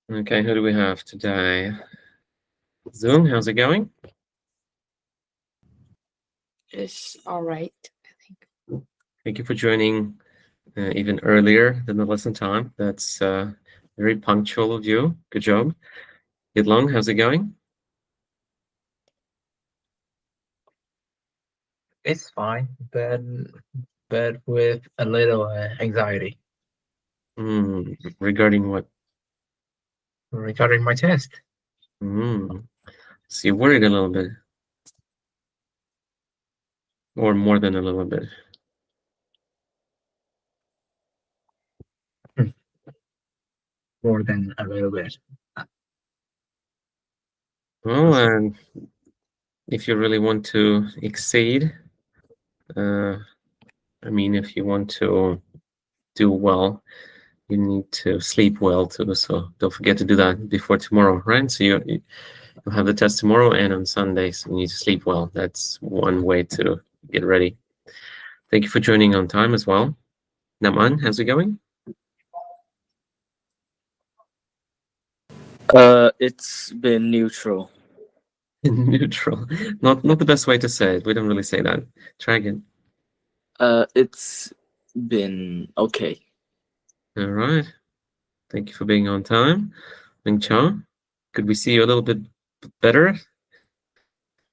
Okay, who do we have today? Zoom, how's it going? It's all right, I think. Thank you for joining even earlier than the lesson time. That's very punctual of you. Good job. Long, how's it going? It's fine, but with a little anxiety Regarding what? regarding my test. So you're worried a little bit, or more than a little bit. Hmm, More than a little bit. Well, and if you really want to exceed, uh, if you want to do well, you need to sleep well too. So don't forget to do that before tomorrow, right? So you'll have the test tomorrow and on Sunday, so you need to sleep well. That's one way to get ready. Thank you for joining on time as well. Naman, how's it going? It's been neutral. Neutral. Not the best way to say it. We don't really say that. Try again. It's been okay. All right. Thank you for being on time. Ming Cha, could we see you a little bit better?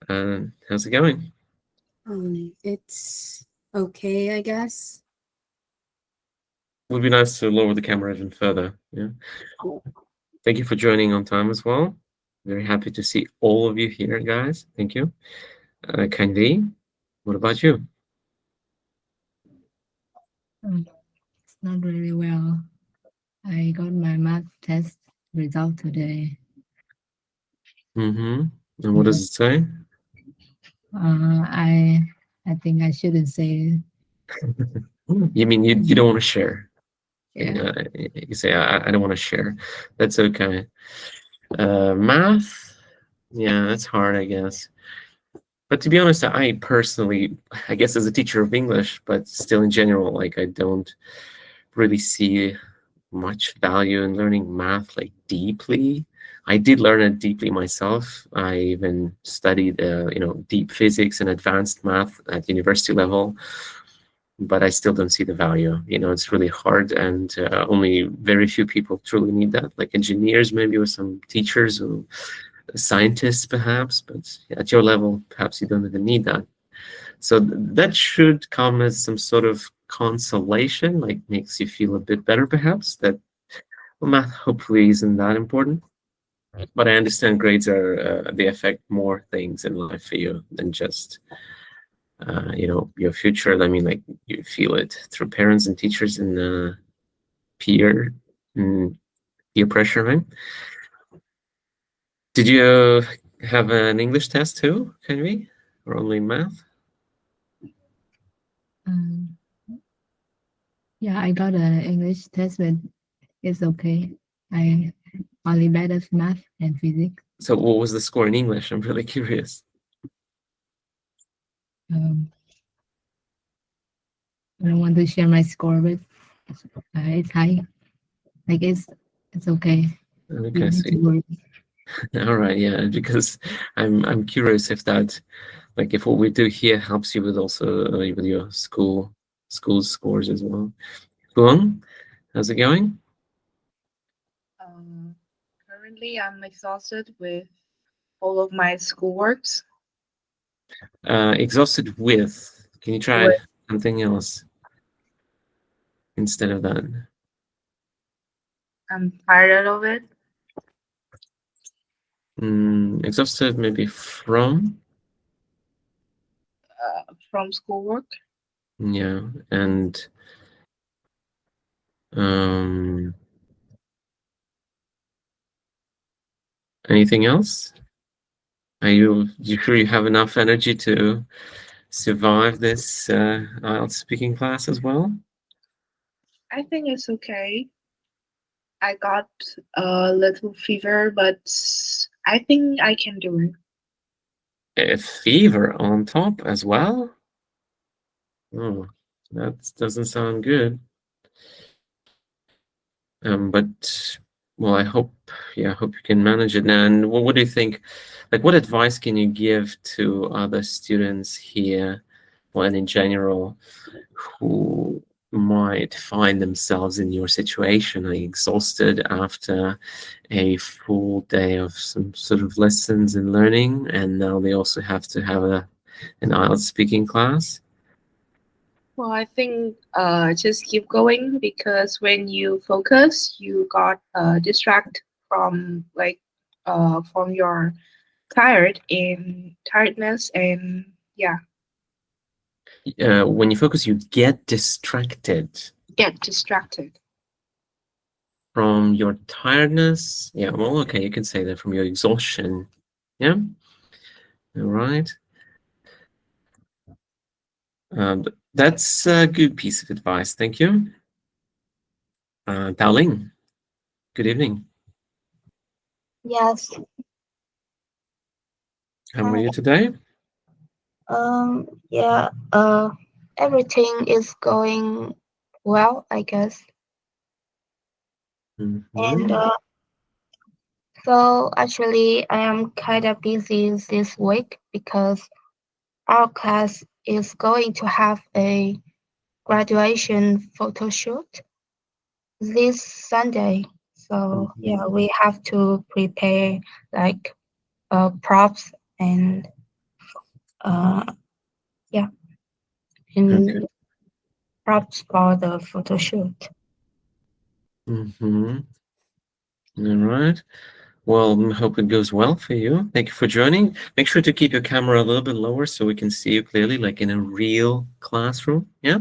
How's it going? It's okay, I guess. Would be nice to lower the camera even further. Yeah. Thank you for joining on time as well. Very happy to see all of you here, guys. Thank you. Kanvi, what about you? It's not really well. I got my math test result today. And what does it say? I think I shouldn't say it. You mean you don't want to share? Yeah. You say I don't want to share. That's okay. Math, yeah, that's hard, I guess. But to be honest, I personally, I guess as a teacher of English, but still in general, like I don't really see much value in learning math like deeply. I did learn it deeply myself. I even studied, deep physics and advanced math at university level, but I still don't see the value. It's really hard, and only very few people truly need that, like engineers maybe, or some teachers or scientists perhaps, but at your level, perhaps you don't even need that. So that should come as some sort of consolation, like makes you feel a bit better perhaps, that math hopefully isn't that important. But I understand grades are, they affect more things in life for you than just your future. I mean, like, you feel it through parents and teachers and peer mm, peer pressure, right? Did you have an English test too, can we, or only math? Um, yeah, I got an English test, but it's okay. I only bad at math and physics. So what was the score in English? I'm really curious. Um, I don't want to share my score, but it's high. Like it's okay. Okay, sweet. All right, yeah, because I'm curious if that, like, if what we do here helps you with also with your school scores as well. Guang, how's it going? Um, Currently, I'm exhausted with all of my schoolworks. Exhausted with. Can you try With something else instead of that? I'm tired of it. Exhausted maybe From schoolwork. yeah, and um, anything else? Are you sure you have enough energy to survive this IELTS speaking class as well? I think it's okay. I got a little fever, but I think I can do it. A fever on top as well? Oh, that doesn't sound good. But Well, I hope you can manage it. And what do you think? Like, what advice can you give to other students here, well, and in general, who might find themselves in your situation, like exhausted after a full day of some sort of lessons and learning, and now they also have to have an IELTS speaking class? Well, I think just keep going, because when you focus, you got distract from from your tiredness, and yeah, When you focus, you get distracted get distracted. from your tiredness. Yeah, well, okay, you can say that, from your exhaustion. Yeah, all right. That's a good piece of advice. Thank you. Dao-Ling, good evening. Yes. How are you today? Yeah. Everything is going well, I guess. Mhm. And so actually, I am kind of busy this week because our class is going to have a graduation photo shoot this Sunday. So yeah, we have to prepare like props and yeah, Okay. and props for the photo shoot. Mm-hmm. All right. Well, I hope it goes well for you. Thank you for joining. Make sure to keep your camera a little bit lower so we can see you clearly, like in a real classroom. Yeah.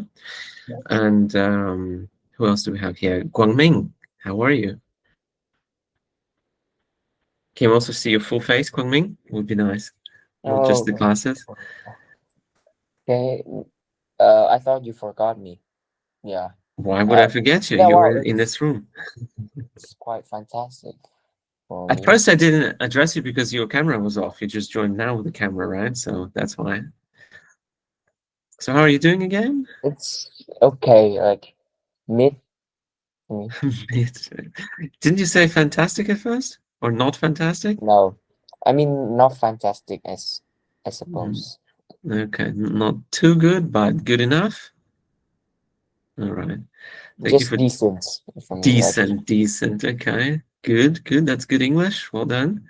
And who else do we have here? Guangming, how are you? Can you also see your full face, Guangming? Would be nice. Not just the Oh, glasses. okay. I thought you forgot me. Yeah. Why would I forget you? Yeah, well, You're in this room. it's quite fantastic for At me. first, I didn't address you because your camera was off. You just joined now with the camera, right? So that's why. So how are you doing again? It's okay, like mid for me. Didn't you say fantastic at first? Or not fantastic? No, I mean not fantastic as I Mm, suppose. Okay, not too good, but good enough. All right. Thank you Just for decent for me. Like decent. Okay, good. That's good English. Well done.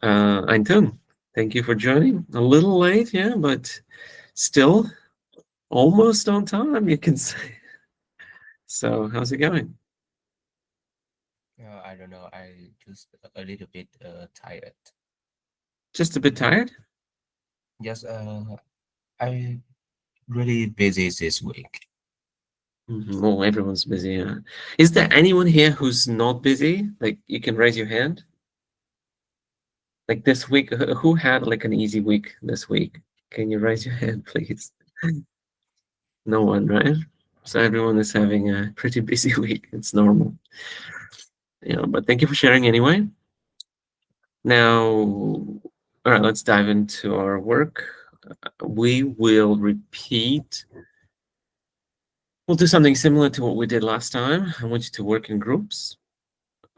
Eintun, thank you for joining. A little late, yeah, but still almost on time, you can say. So how's it going? I don't know. I just a little bit tired. Just a bit tired? Yes, I really busy this week. Well, everyone's busy. Yeah. Is there anyone here who's not busy? Like, you can raise your hand. Like this week, who had like an easy week this week? Can you raise your hand, please? No one, right? So everyone is having a pretty busy week. It's normal. Yeah, but thank you for sharing anyway. Now, all right, let's dive into our work. We will repeat. We'll do something similar to what we did last time. I want you to work in groups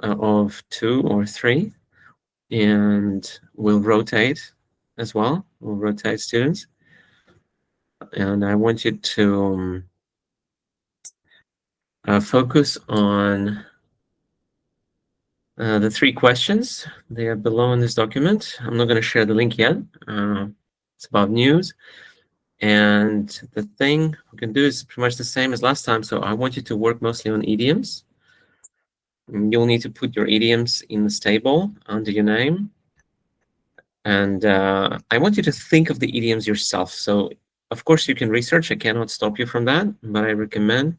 of 2 or 3, and we'll rotate as well. We'll rotate students. And I want you to focus on the 3 questions. They are below in this document. I'm not going to share the link yet. It's about news. And the thing we can do is pretty much the same as last time. So I want you to work mostly on idioms. You'll need to put your idioms in this table under your name. And I want you to think of the idioms yourself. So, of course, you can research. I cannot stop you from that. But I recommend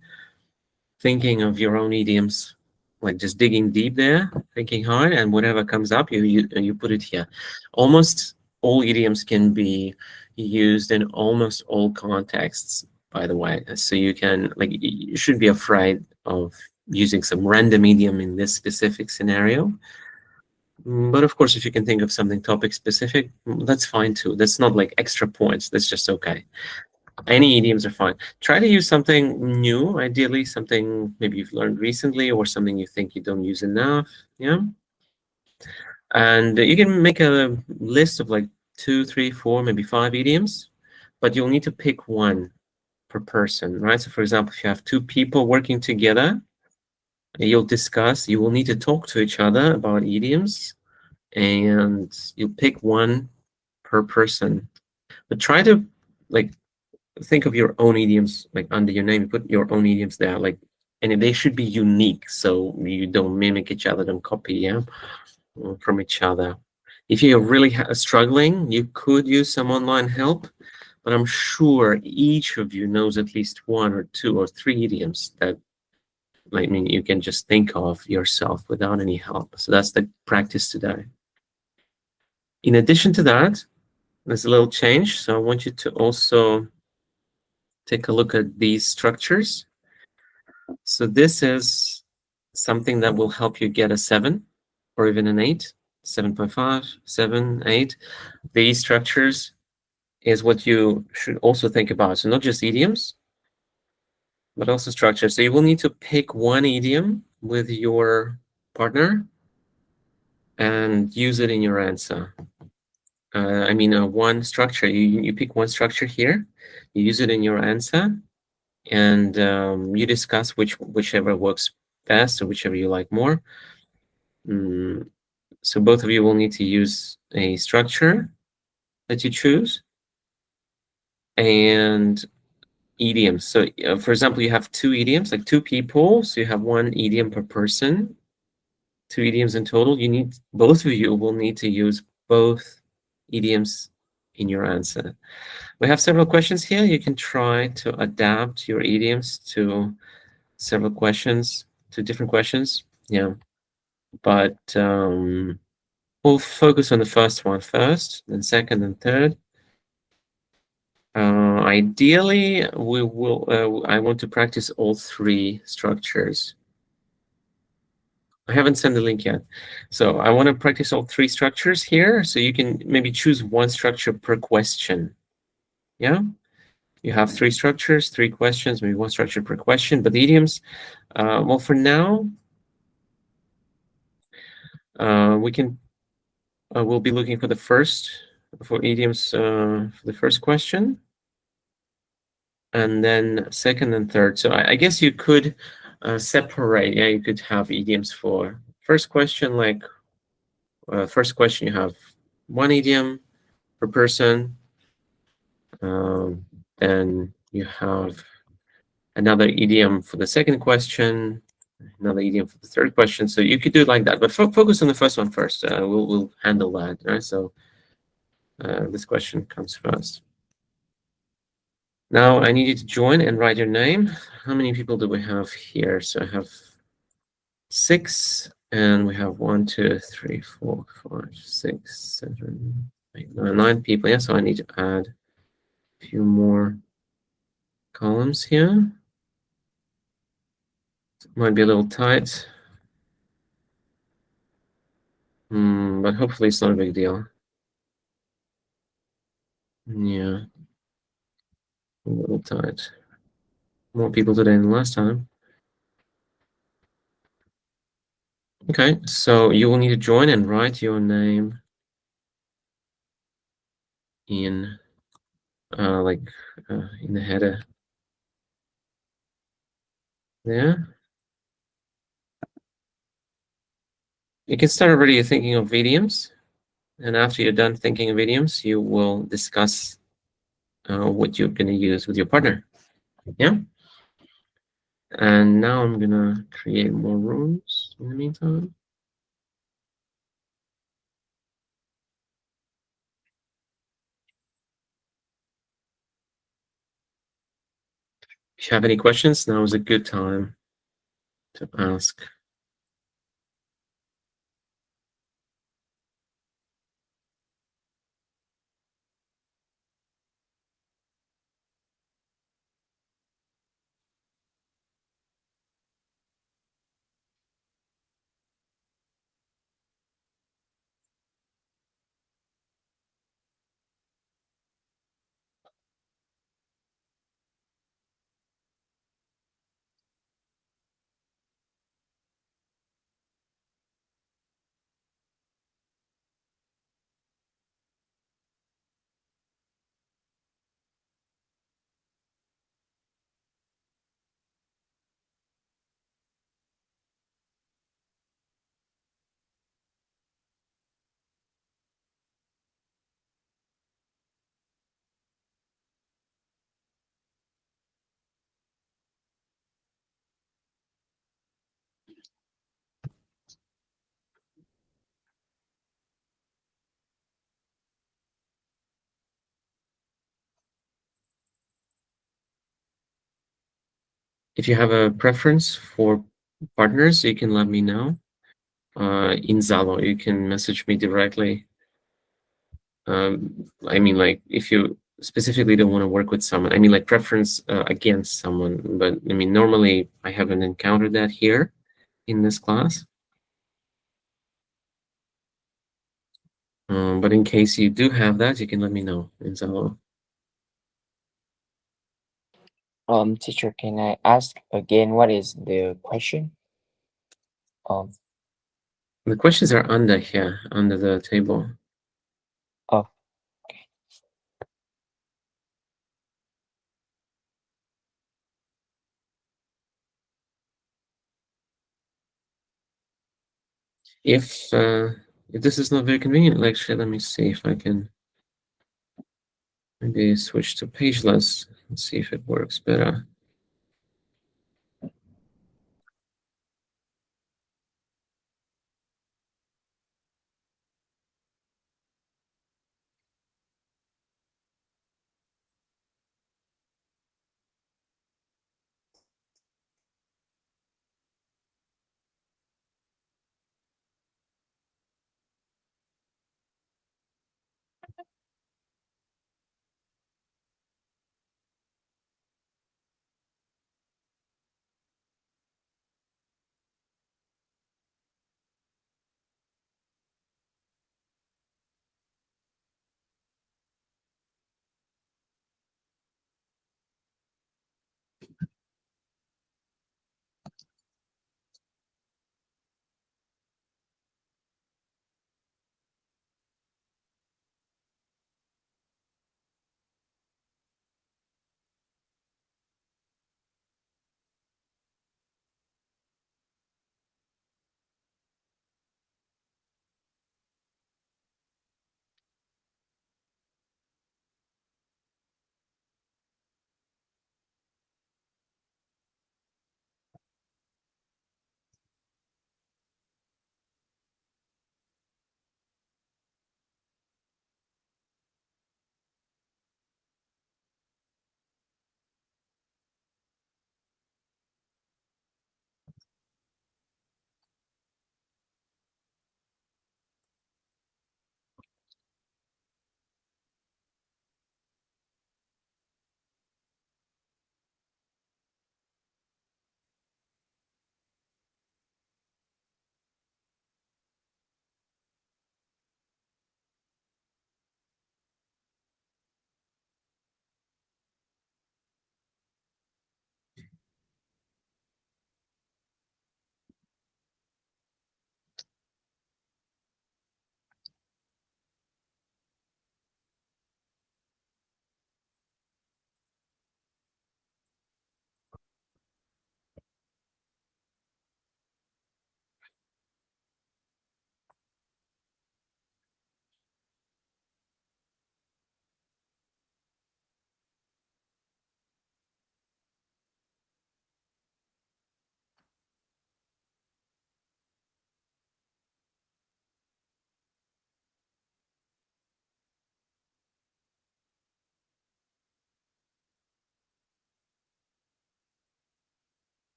thinking of your own idioms, like just digging deep there, thinking hard, and whatever comes up, you put it here. Almost all idioms can be used in almost all contexts, by the way. So you can, like, you shouldn't be afraid of using some random idiom in this specific scenario. But of course, if you can think of something topic specific, that's fine too. That's not like extra points. That's just okay. Any idioms are fine. Try to use something new, ideally something maybe you've learned recently or something you think you don't use enough. Yeah. And you can make a list of like 2, 3, 4, maybe 5 idioms, but you'll need to pick one per person, right? So for example, if you have 2 people working together, you will need to talk to each other about idioms, and you pick one per person. But try to like think of your own idioms like under your name. Put your own idioms there, like, and they should be unique, so you don't mimic each other, don't copy, yeah, from each other. If you're really struggling, you could use some online help, but I'm sure each of you knows at least 1 or 2 or 3 idioms that, I mean, you can just think of yourself without any help. So that's the practice today. In addition to that, there's a little change. So I want you to also take a look at these structures. So this is something that will help you get a 7 or even an 8, 7.5, 7, 8. These structures is what you should also think about. So not just idioms, but also structure. So you will need to pick one idiom with your partner and use it in your answer. I mean, one structure. You pick one structure here, you use it in your answer, and you discuss whichever works best or whichever you like more. So both of you will need to use a structure that you choose and idioms. So for example, you have 2 idioms, like 2 people, so you have 1 idiom per person, 2 idioms in total. Both of you will need to use both idioms in your answer. We have several questions here. You can try to adapt your idioms to several questions, to different questions. Yeah, but we'll focus on the first one first, then second and third. Ideally, I want to practice all 3 structures. I haven't sent the link yet. So I want to practice all 3 structures here. So you can maybe choose one structure per question. Yeah. You have 3 structures, 3 questions, maybe one structure per question. But the idioms, well, for now, we'll be looking for idioms for the first question, and then second and third. So I guess you could separate. Yeah, you could have idioms for first question, like first question you have 1 idiom per person. Then you have another idiom for the second question, another idiom for the third question. So you could do it like that, but focus on the first one first. We'll handle that. Right? So this question comes first. Now I need you to join and write your name. How many people do we have here? So I have 6, and we have 1, 2, 3, 4, 5, 6, 7, 8, 9 people. Yeah, so I need to add a few more columns here. Might be a little tight, but hopefully it's not a big deal. Yeah, a little tight. More people today than last time. Okay, so you will need to join and write your name in in the header there. You can start already thinking of idioms, and after you're done thinking of idioms, you will discuss what you're going to use with your partner. Yeah. And now I'm gonna create more rooms in the meantime. If you have any questions, now is a good time to ask. If you have a preference for partners, you can let me know. In Zalo, you can message me directly. I mean, like, if you specifically don't want to work with someone, I mean, like, preference against someone. But I mean, normally I haven't encountered that here in this class. But in case you do have that, you can let me know in Zalo. Teacher, can I ask again what is the question? The questions are under here, under the table. Oh, If this is not very convenient, actually, let me see if I can maybe switch to pageless and see if it works better.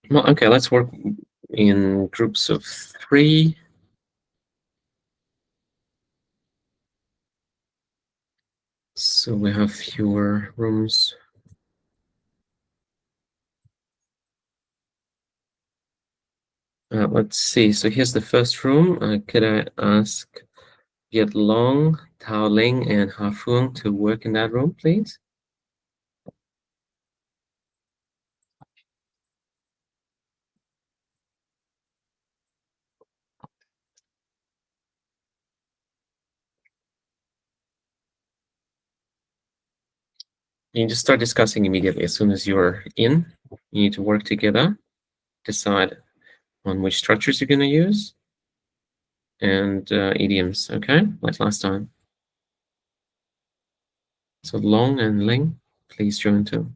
Well, okay, let's work in groups of 3. So we have fewer rooms. Let's see. So here's the first room. Could I ask Viet Long, Tao Ling, and Ha Fung to work in that room, please? You can just start discussing immediately as soon as you're in. You need to work together, decide on which structures you're going to use, and idioms, okay, like last time. So Long and Ling, please join too.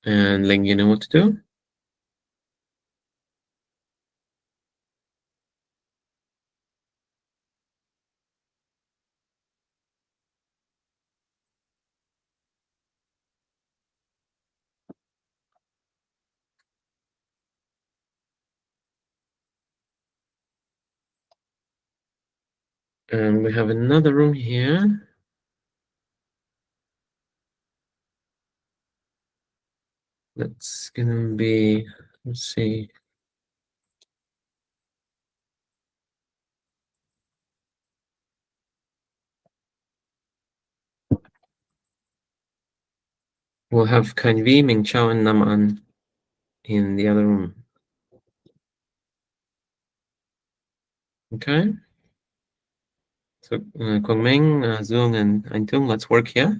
And Ling, you know what to do? And we have another room here. That's gonna be, let's see. We'll have Kan Vi, Ming Chao, and Nam An in the other room. Okay. So Quang Minh, Dương, and Anh Tung, let's work here.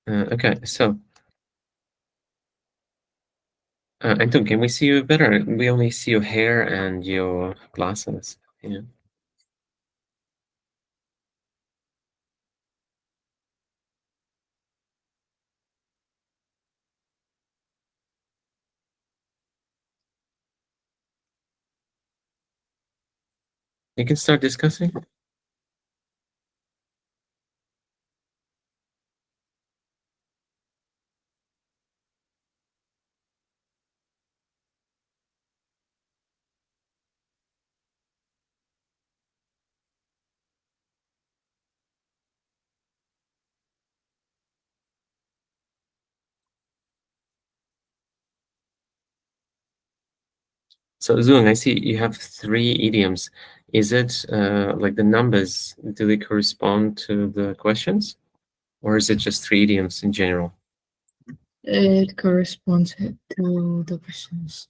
Okay, so Anh Tung, can we see you better? We only see your hair and your glasses. Yeah. You can start discussing. So Zung, I see you have 3 idioms. Is it like the numbers, do they correspond to the questions? Or is it just 3 idioms in general? It corresponds to the questions.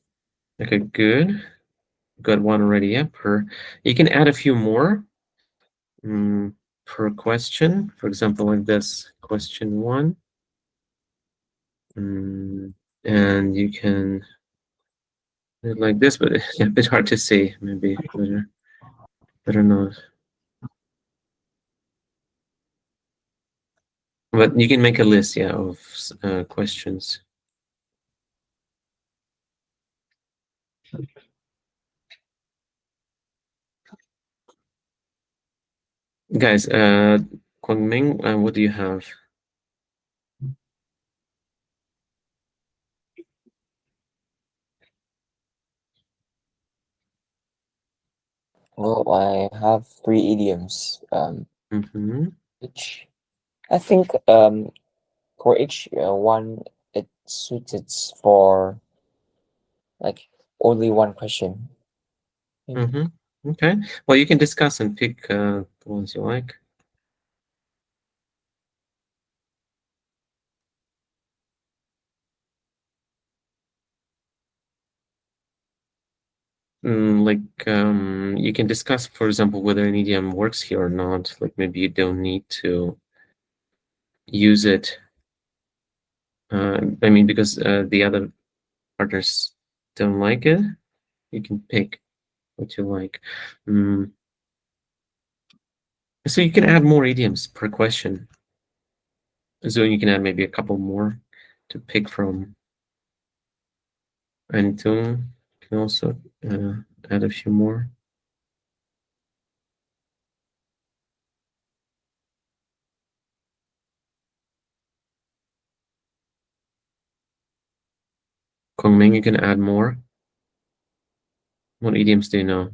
Okay, good. Got one already, yeah. You can add a few more per question. For example, like this, question 1. And you can do it like this, but it's a bit hard to see. Maybe better not. But you can make a list, yeah, of questions. Guys, Guangming, what do you have? Well, I have 3 idioms. Each, I think, for each one, it suited for like only one question. Okay. Well, you can discuss and pick the ones you like. You can discuss, for example, whether an idiom works here or not. Like maybe you don't need to use it. I mean, because the other partners don't like it, you can pick what you like. So you can add more idioms per question. So you can add maybe a couple more to pick from. And Tung can also add a few more. Kongming, you can add more. What idioms do you know?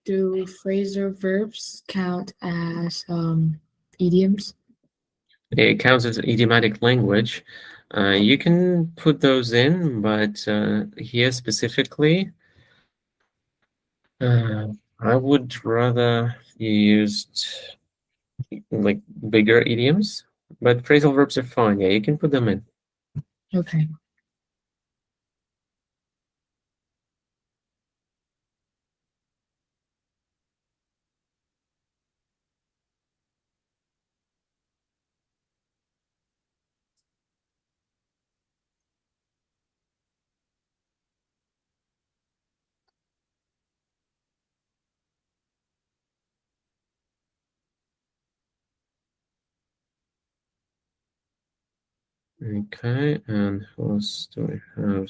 Do phrasal verbs count as idioms? It counts as idiomatic language. You can put those in, but here specifically, I would rather you used like bigger idioms, but phrasal verbs are fine. Yeah, you can put them in. Okay. Okay, and what else do we have?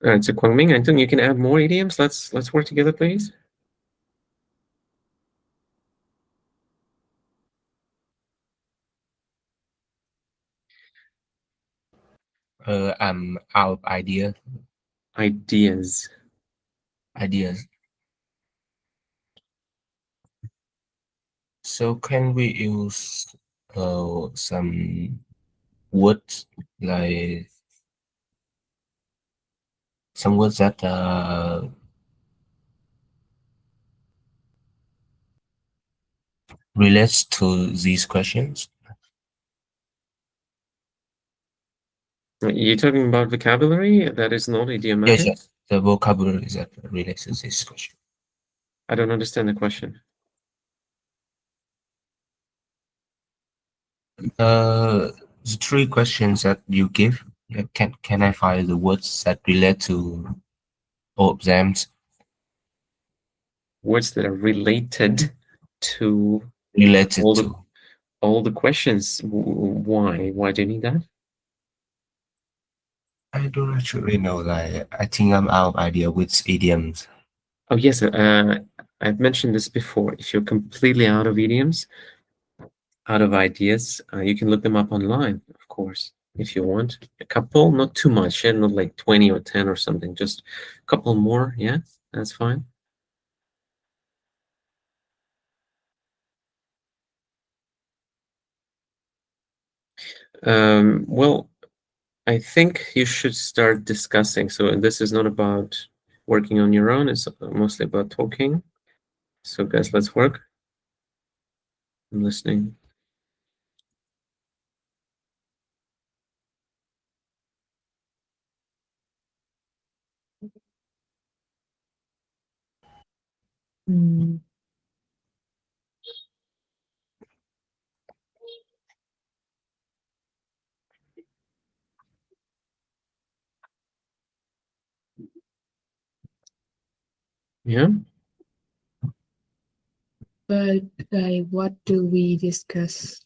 All right, so Kwangming, Anton, you can add more idioms. Let's work together, please. I'm out of ideas. So can we use some words like some words that relates to these questions? You're talking about vocabulary that is not idiomatic? Yes, the vocabulary that relates to this question. I don't understand the question. The three questions that you give, can I find the words that relate to all of them? Words that are related to Related all to. all the questions. Why? Why do you need that? I don't actually know. Like, I think I'm out of idea with idioms. Oh yes, I've mentioned this before. If you're completely out of idioms, out of ideas, you can look them up online, of course, if you want. A couple, not too much, and not like 20 or 10 or something. Just a couple more. Yeah, that's fine. Well, I think you should start discussing. So this is not about working on your own. It's mostly about talking. So guys, let's work. I'm listening. Mm, Yeah. but like, what do we discuss?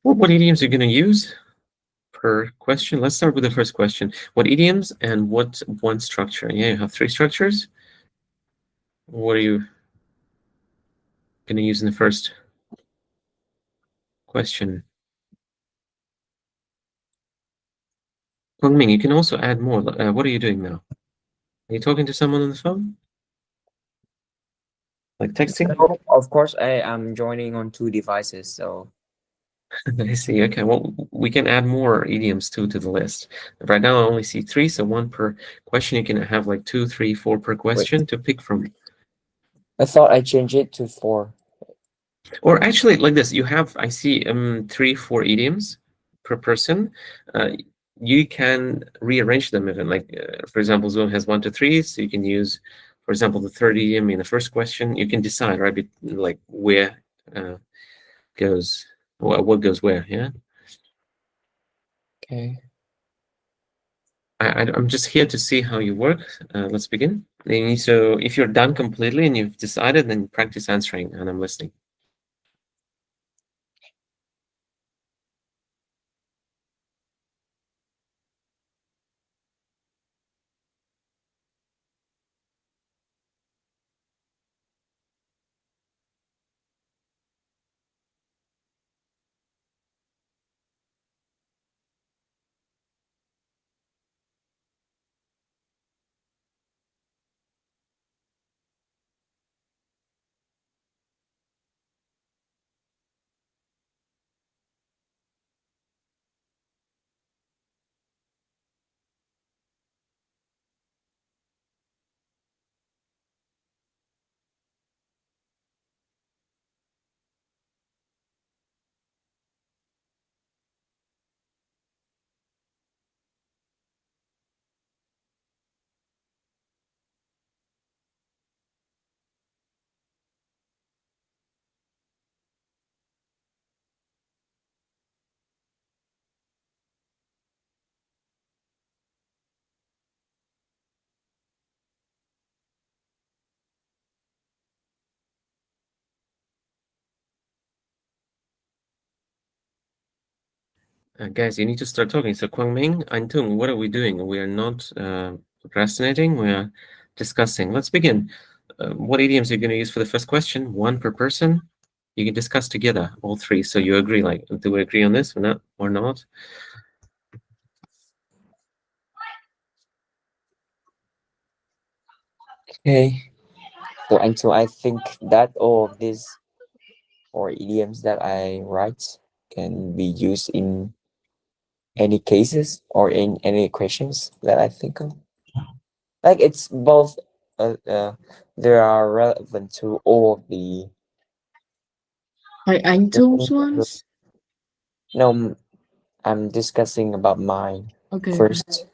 Well, what idioms are you going to use per question? Let's start with the first question. What idioms and what one structure? Yeah, you have three structures. What are you going to use in the first question? Ming, you can also add more. What are you doing now? Are you talking to someone on the phone? Like texting? Of course, I am joining on two devices, so I see. Okay, well, we can add more idioms too to the list. Right now, I only see three, so one per question. You can have like 2, 3, 4 per question to pick from. I thought I changed it to 4. Or actually, like this, you have, I see 3-4 idioms per person. You can rearrange them even, like, for example, Zoom has 1 to 3, so you can use, for example, the third idiom in the first question. You can decide, right, like where goes, what goes where, yeah? Okay. I'm just here to see how you work. Let's begin. And so if you're done completely and you've decided, then practice answering, and I'm listening. Guys, you need to start talking. So Kwangming, Antung, what are we doing? We are not procrastinating. We are discussing. Let's begin. What idioms are you going to use for the first question? 1 per person. You can discuss together, all 3. So you agree, like, do we agree on this or not? Or not? Okay. So I think that all of these or idioms that I write can be used in any cases or in any questions that I think of. Like it's both they are relevant to all of the Eintung's ones? no, I'm discussing about mine Okay. first.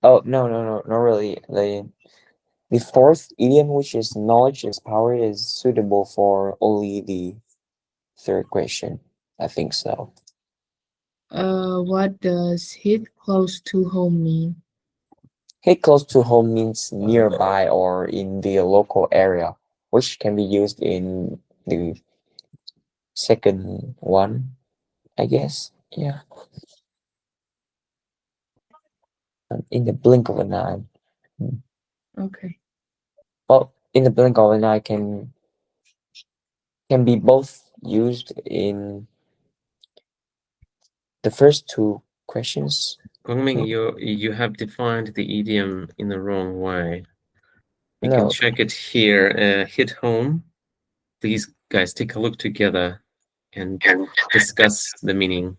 Oh no, not really. The fourth idiom, which is knowledge is power, is suitable for only the third question. I think so. What does hit close to home mean? Hit close to home means nearby or in the local area, which can be used in the second one, I guess. Yeah. In the blink of an eye. Okay. Well, in the blink of an eye can be both used in the first 2 questions. Kwangming, you have defined the idiom in the wrong way. You can No, check it here. Hit home. Please, guys, take a look together and discuss the meaning.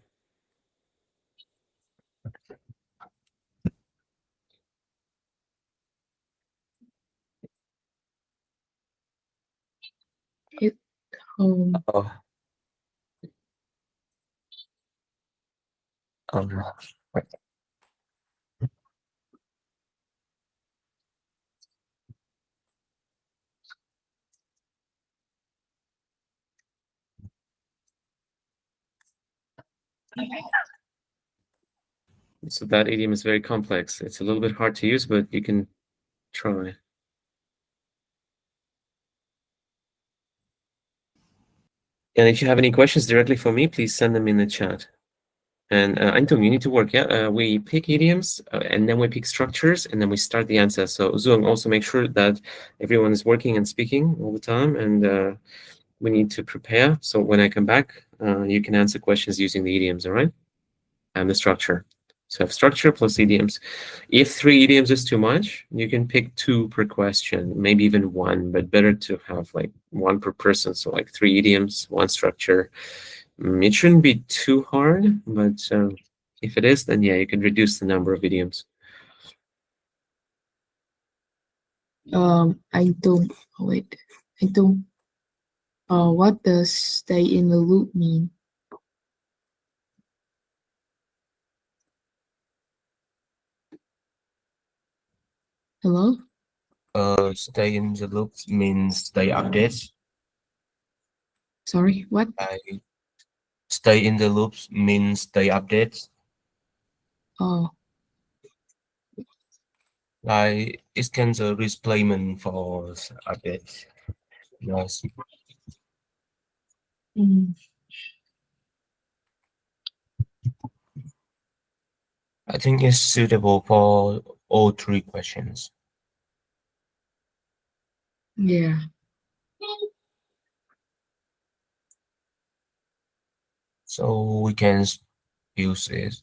Hit home. oh, wait. So that idiom is very complex. It's a little bit hard to use, but you can try. And if you have any questions directly for me, please send them in the chat. And Anton, you need to work, yeah? We pick idioms, and then we pick structures, and then we start the answer. So Zung, also make sure that everyone is working and speaking all the time, and we need to prepare. So when I come back, you can answer questions using the idioms, all right? And the structure. So have structure plus idioms. If 3 idioms is too much, you can pick 2 per question, maybe even 1, but better to have like 1 per person. So like 3 idioms, 1 structure. It shouldn't be too hard, but if it is, then yeah, you can reduce the number of idioms. I don't wait. Anh Tung, what does stay in the loop mean? Hello? Stay in the loop means stay updated. Sorry, what? Like, stay in the loops means stay updated. Oh, Like it can the replacement for updates. Yes. I think it's suitable for all three questions. yeah. So we can use it.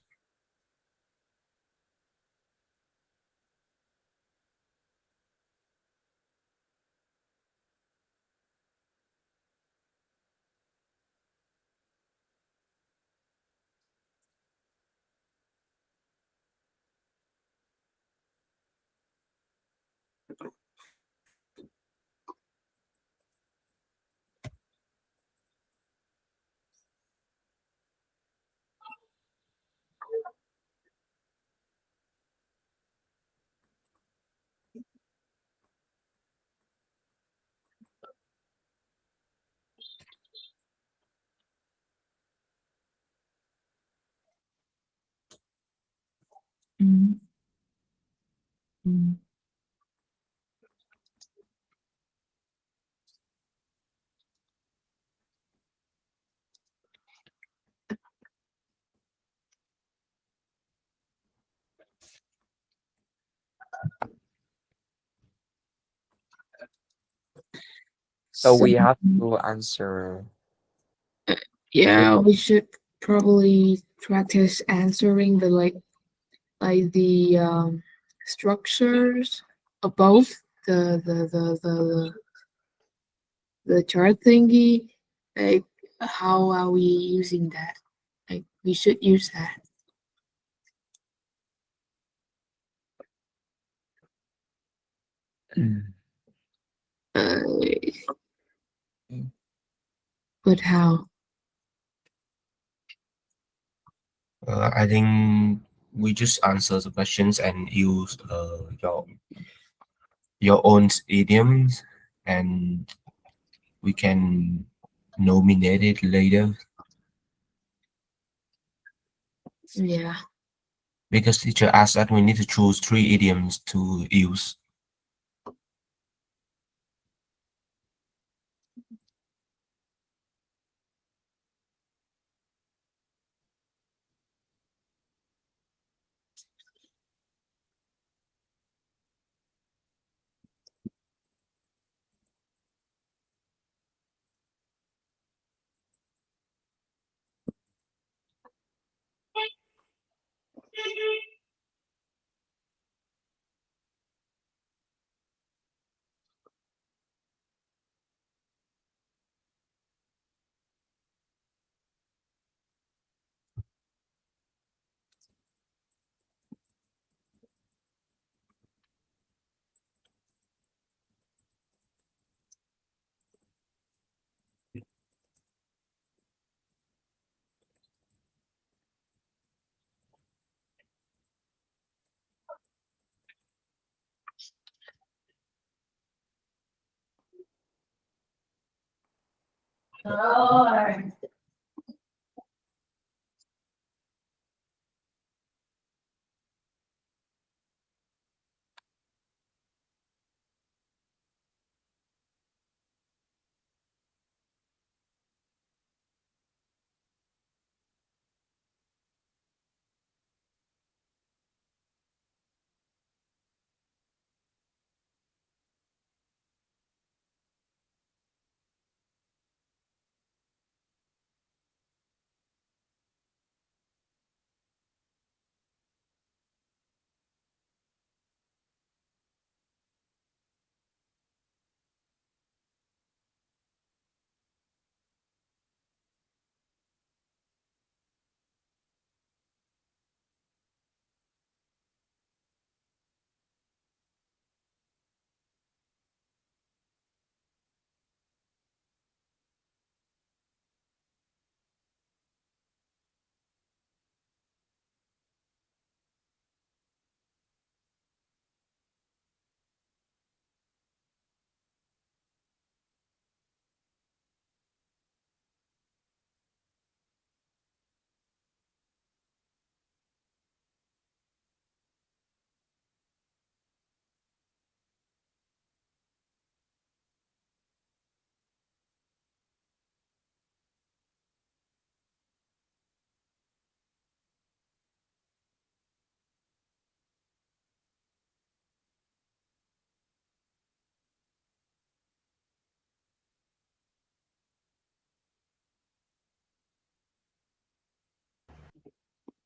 Mm. Mm. So we have to answer. Yeah, we should probably practice answering the the structures above the chart thingy. Like, how are we using that? Like, we should use that. Uh, but how? I think we just answer the questions and use your own idioms, and we can nominate it later. Yeah. Because teacher asked that we need to choose 3 idioms to use.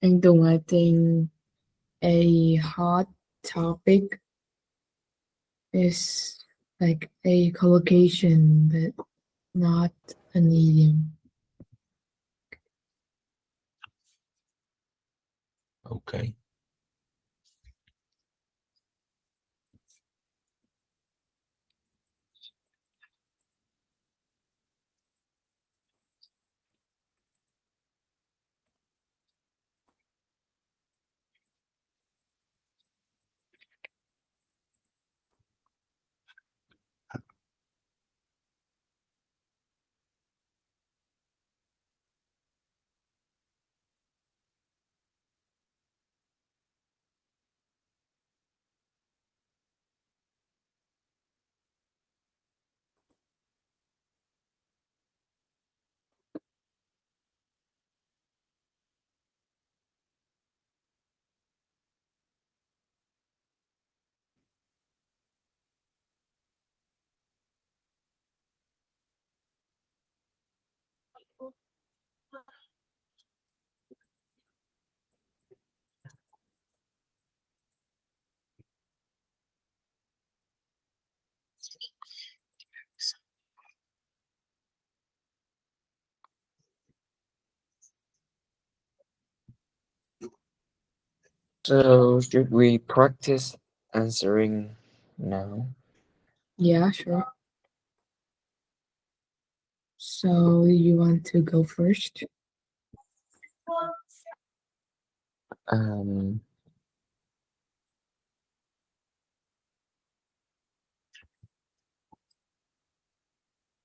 Anh Tùng, I think a hot topic is like a collocation, but not an idiom. Okay. So should we practice answering now? Yeah, sure. So you want to go first? Um,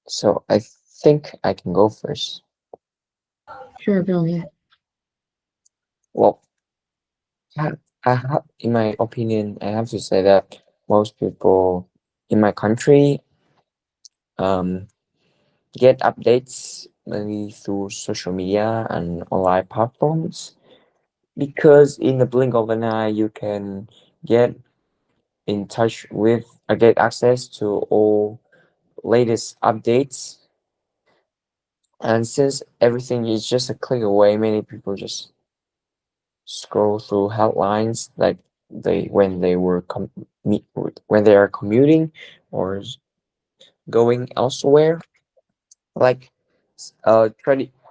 so I think I can go first. Sure, go ahead. Well, in my opinion, I have to say that most people in my country get updates mainly through social media and online platforms, because in the blink of an eye you can get in touch with or get access to all latest updates. And since everything is just a click away, many people just scroll through headlines like when they are commuting or going elsewhere. Like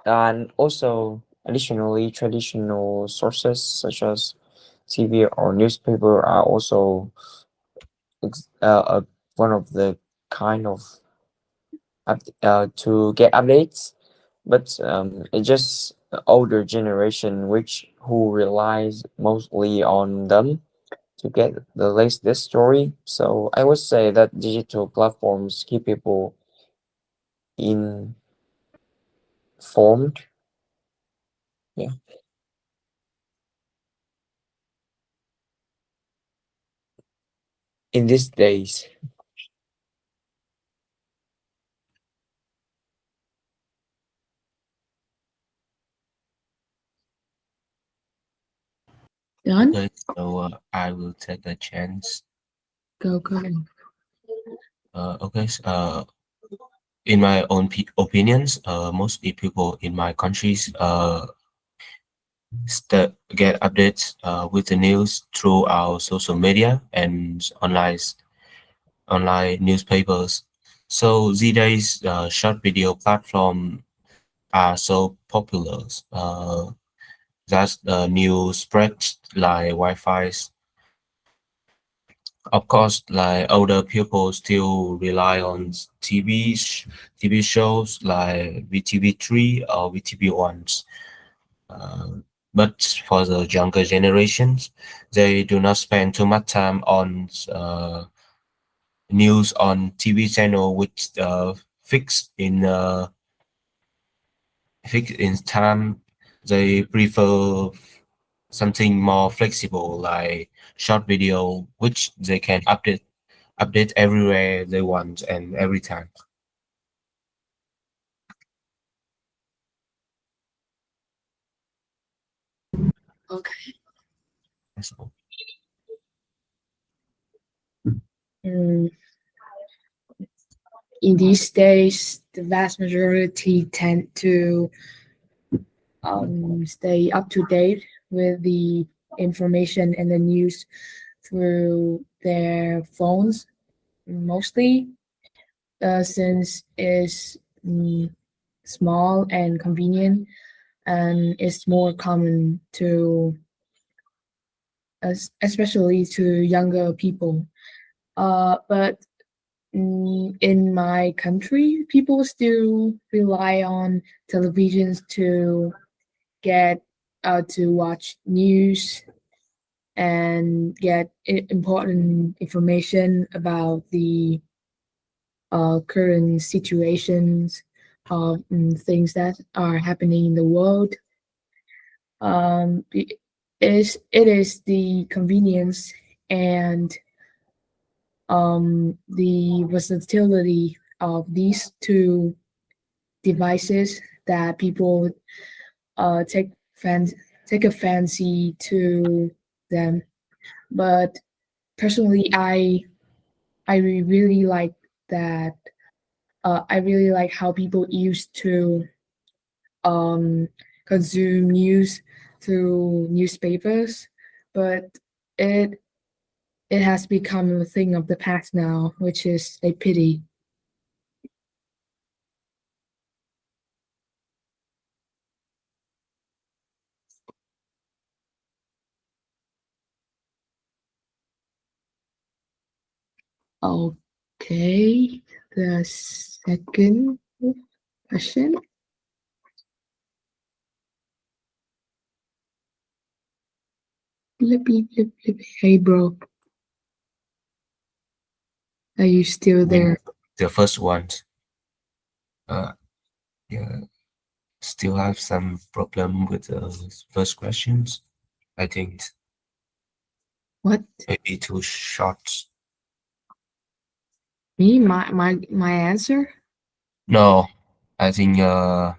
and also additionally, traditional sources such as TV or newspaper are also one of the kind of to get updates, but it's just the older generation who relies mostly on them to get the latest story. So I would say that digital platforms keep people informed. Yeah. In these days. Done? Okay, so I will take a chance. Go. Okay, in my own opinions, mostly people in my countries get updates with the news through our social media and online newspapers. So these days, short video platform are so popular that the news spreads like Wi-Fi. Of course, like older people still rely on TV shows like VTV3 or VTV1s. But for the younger generations, they do not spend too much time on news on TV channel which fixed in time. They prefer something more flexible like short video, which they can update everywhere they want and every time. Okay. That's all. In these days, the vast majority tend to stay up to date with the information and the news through their phones mostly, since it's small and convenient, and it's more common to especially to younger people. But in my country, people still rely on televisions to get to watch news and get important information about the current situations of things that are happening in the world. It is the convenience and the versatility of these two devices that people uh, take fan take a fancy to them. But personally, I really like that. I really like how people used to um, consume news through newspapers, but it it has become a thing of the past now, which is a pity. Okay, the second question. Blip, blip, blip, blip. Hey, bro, are you still there? The first one, yeah, still have some problem with the first questions. I think What? maybe too short. Me? My answer? No, I think all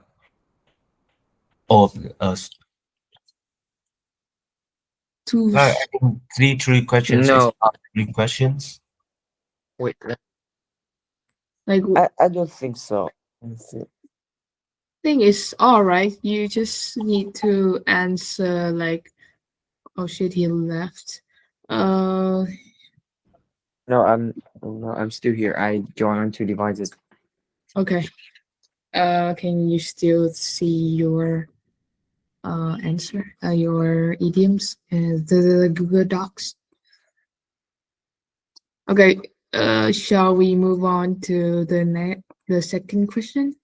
Too I think three questions is No, not 3 questions. wait. like I don't think so. thing is all right. You just need to answer like, oh shit, he left. Uh, No, I'm still here. I joined two devices. okay. Can you still see your answer? Your idioms and the Google Docs. Okay. Shall we move on to the second question?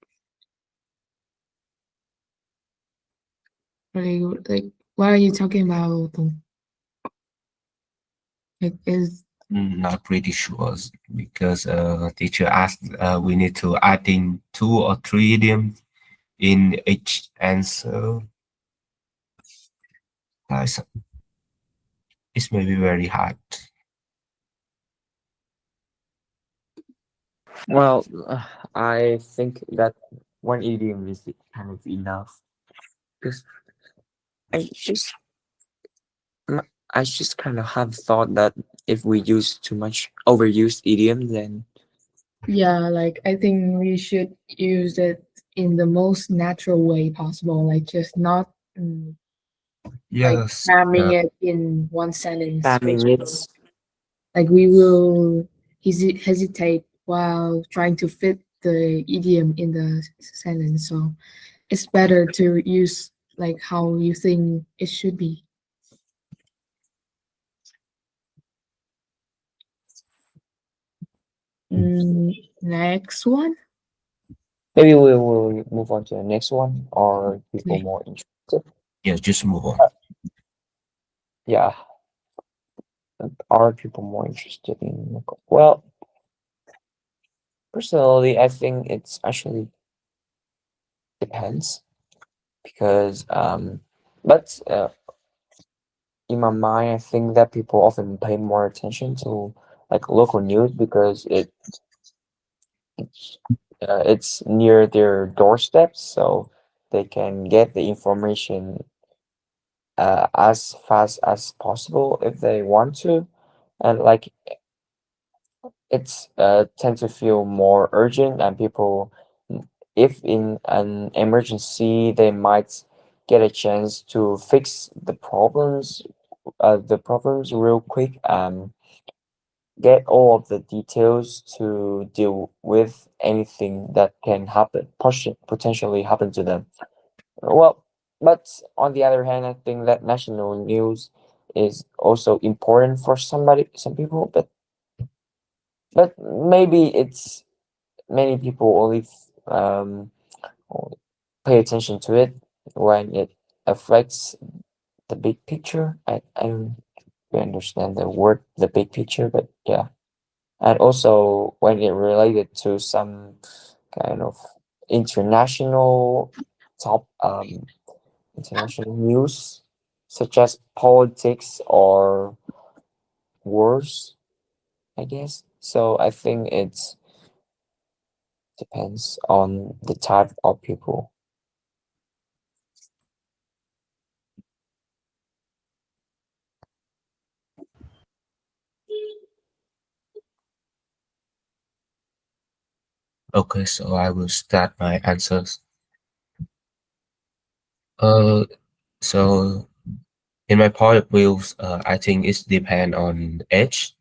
Like, what are you talking about? Like, is Not pretty sure because teacher asked we need to add in 2 or 3 idioms in each answer. Guys, it's maybe very hard. Well, I think that one idiom is kind of enough because I just I just kind of have thought that if we use too much overused idiom, then yeah, like I think we should use it in the most natural way possible, like just not like Yes, cramming it in one sentence. spamming it. Like we will hesitate while trying to fit the idiom in the sentence. So it's better to use like how you think it should be. Next one. Maybe we will move on to the next one, or people Okay. more interested. yeah, just move on. Yeah, are people more interested in? Well, personally, I think it's actually depends because but in my mind, I think that people often pay more attention to like local news because it's it's near their doorstep, so they can get the information as fast as possible if they want to, and like it's tend to feel more urgent, and people, if in an emergency, they might get a chance to fix the problems real quick, get all of the details to deal with anything that can potentially happen to them. Well, but on the other hand, I think that national news is also important for some people, but maybe it's many people only pay attention to it when it affects the big picture. I don't really understand the word the big picture, but yeah. And also when it related to some kind of international international news such as politics or wars, I guess. So I think it depends on the type of people. Okay, so I will start my answers. Uh, so in my point of view, I think it depends on age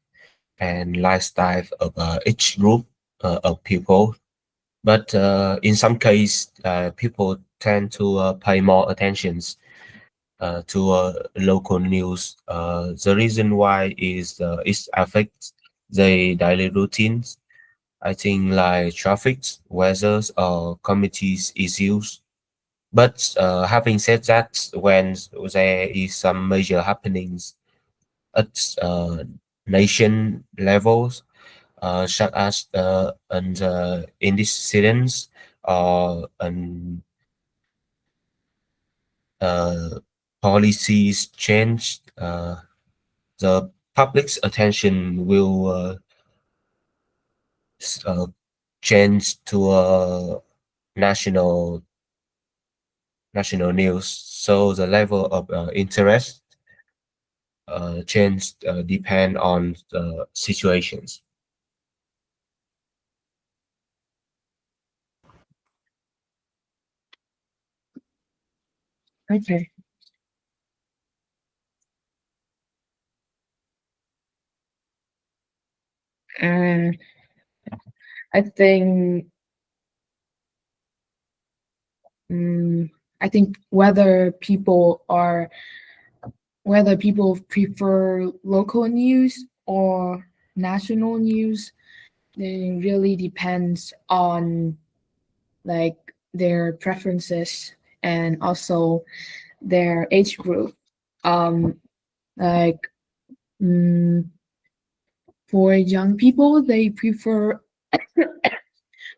and lifestyle of each group of people. But in some case, people tend to pay more attentions to local news. The reason why is it affects their daily routines. I think like traffic, weather, or communities issues. But having said that, when there is some major happenings at nation levels, such as and incidents or policies change, the public's attention will change to national national news. So the level of interest change depend on the situations. Okay. Uh, I think I think whether people prefer local news or national news, it really depends on like their preferences and also their age group. Um, like for young people, they prefer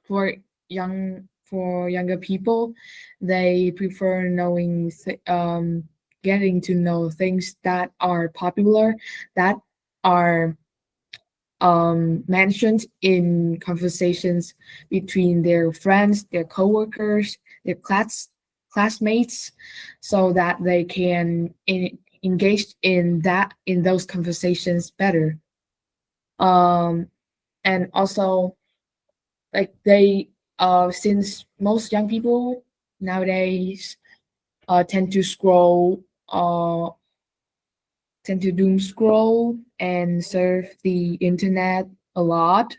for younger people, they prefer getting to know things that are popular, that are mentioned in conversations between their friends, their coworkers, their classmates, so that they can engage in those conversations better. And also, like they since most young people nowadays tend to tend to doom scroll and surf the internet a lot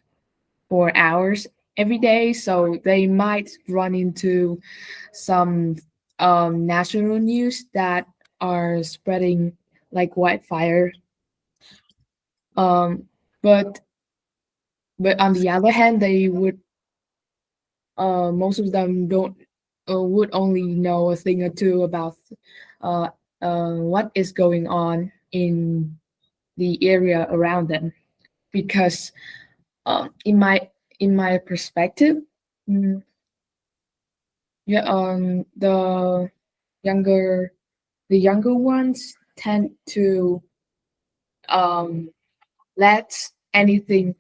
for hours every day, so they might run into some national news that are spreading like wildfire. Um, but on the other hand, they would most of them don't would only know a thing or two about uh, what is going on in the area around them, because in my perspective, mm, yeah, younger the younger ones tend to um, let anything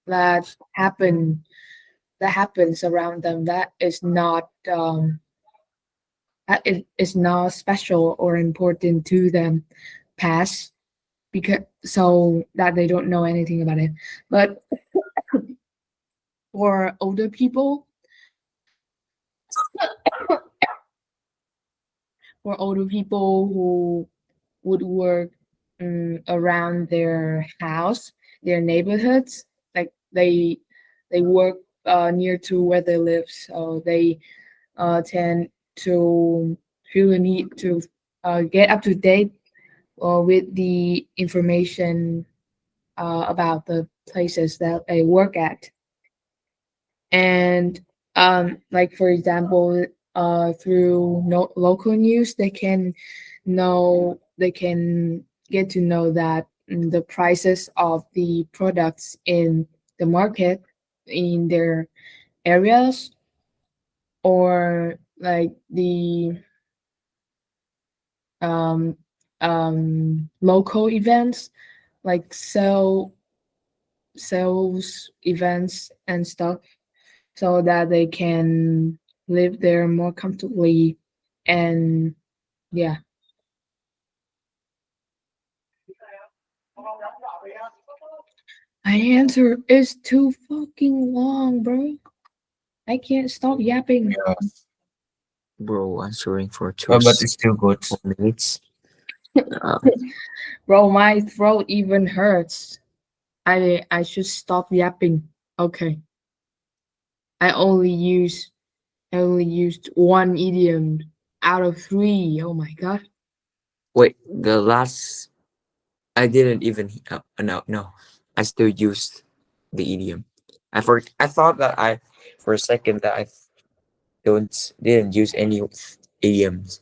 that happens around them that is not special or important to them pass, because so that they don't know anything about it. But for older people, for older people who would work around their house, their neighborhoods. Like they work near to where they live, so they tend to really need to get up to date with the information about the places that they work at. And like for example, through local news, they can get to know that the prices of the products in the market in their areas, or like the um, local events, like sales events and stuff, so that they can live there more comfortably. And yeah. My answer is too fucking long, bro. I can't stop yapping. Yeah, Bro, answering for but it's still good. 4 minutes. Bro, my throat even hurts. I should stop yapping. Okay. I only used one idiom out of 3. Oh my god. Wait, the last I didn't even no. I still used the idiom. I thought that I for a second that I didn't use any idioms.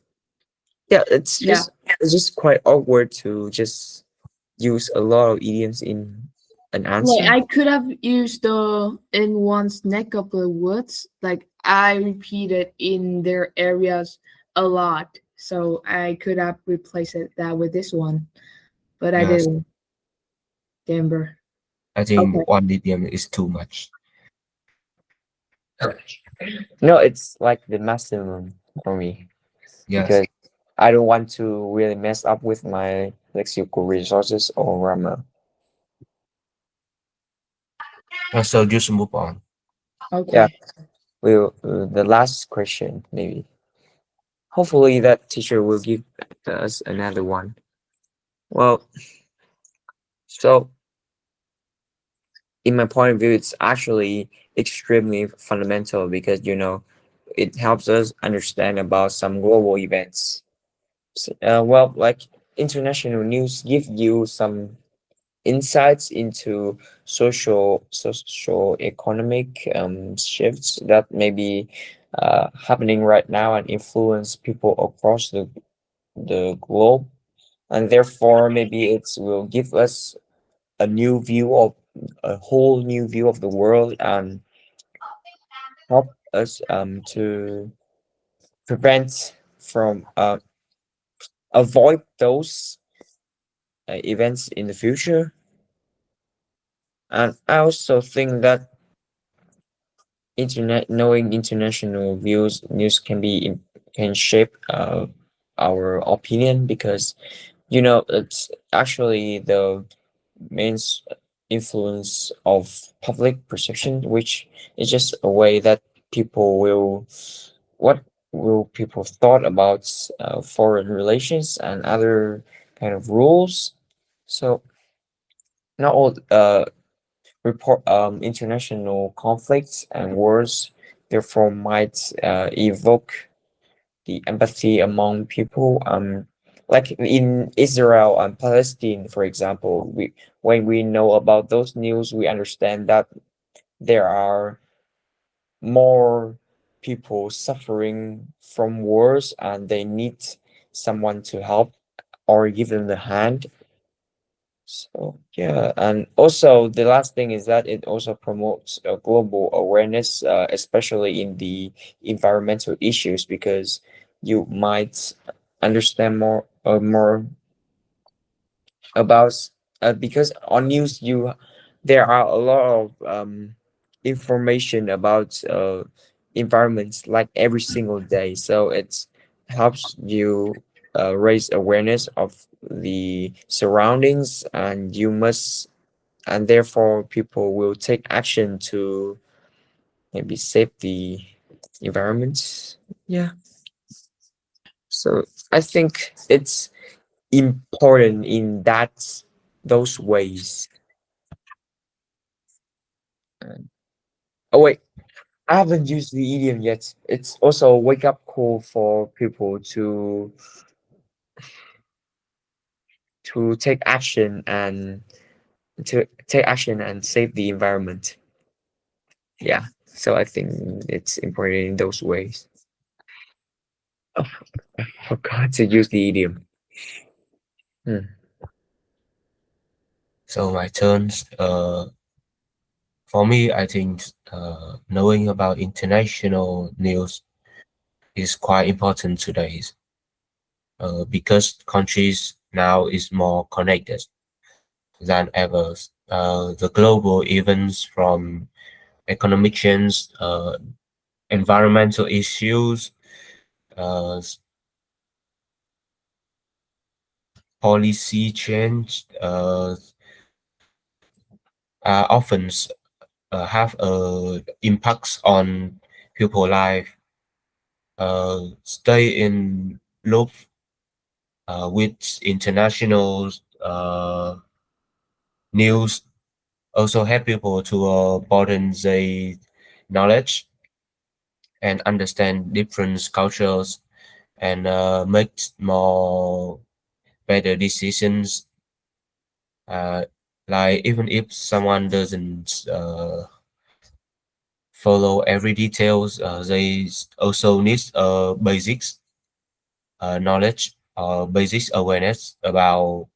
Yeah, Yeah. it's just quite awkward to just use a lot of idioms in an Like answer. I could have used the in one's neck of the woods. Like I repeated in their areas a lot. So I could have replaced that with this one. But I Yes, didn't. Denver. I think Okay. one idiom is too much. No, it's like the maximum for me Yes, because I don't want to really mess up with my lexical resources or grammar. so just move on. Yeah, Okay. we'll the last question maybe. Hopefully that teacher will give us another one. Well, so in my point of view, it's actually extremely fundamental because it helps us understand about some global events. Well, like international news give you some insights into social economic shifts that may be happening right now and influence people across the globe, and therefore maybe it will give us a whole new view of the world and help us to prevent from avoid those events in the future. And I also think that knowing international views news can shape our opinion because it's actually the main influence of public perception, which is just a way that people will what will people thought about foreign relations and other kind of rules. So not all report international conflicts and wars therefore might evoke the empathy among people, like in Israel and Palestine, for example. When we know about those news, we understand that there are more people suffering from wars and they need someone to help or give them the hand. So yeah, and also the last thing is that it also promotes global awareness, especially in the environmental issues, because you might understand more about because on news there are a lot of information about environments like every single day, so it helps you raise awareness of the surroundings, and therefore people will take action to maybe save the environment. Yeah. So I think it's important in those ways. Oh wait, I haven't used the idiom yet. It's also a wake up call for people to take action and save the environment. Yeah. So I think it's important in those ways. Oh, I forgot to use the idiom. So my turn. For me, I think knowing about international news is quite important today, because countries now is more connected than ever. The global events from economic change, environmental issues, uh, policy change, often have impacts on people life. Stay in loop with international news also help people to broaden their knowledge and understand different cultures and make more better decisions. Uh, like even if someone doesn't follow every details, they also need basics knowledge, basic awareness about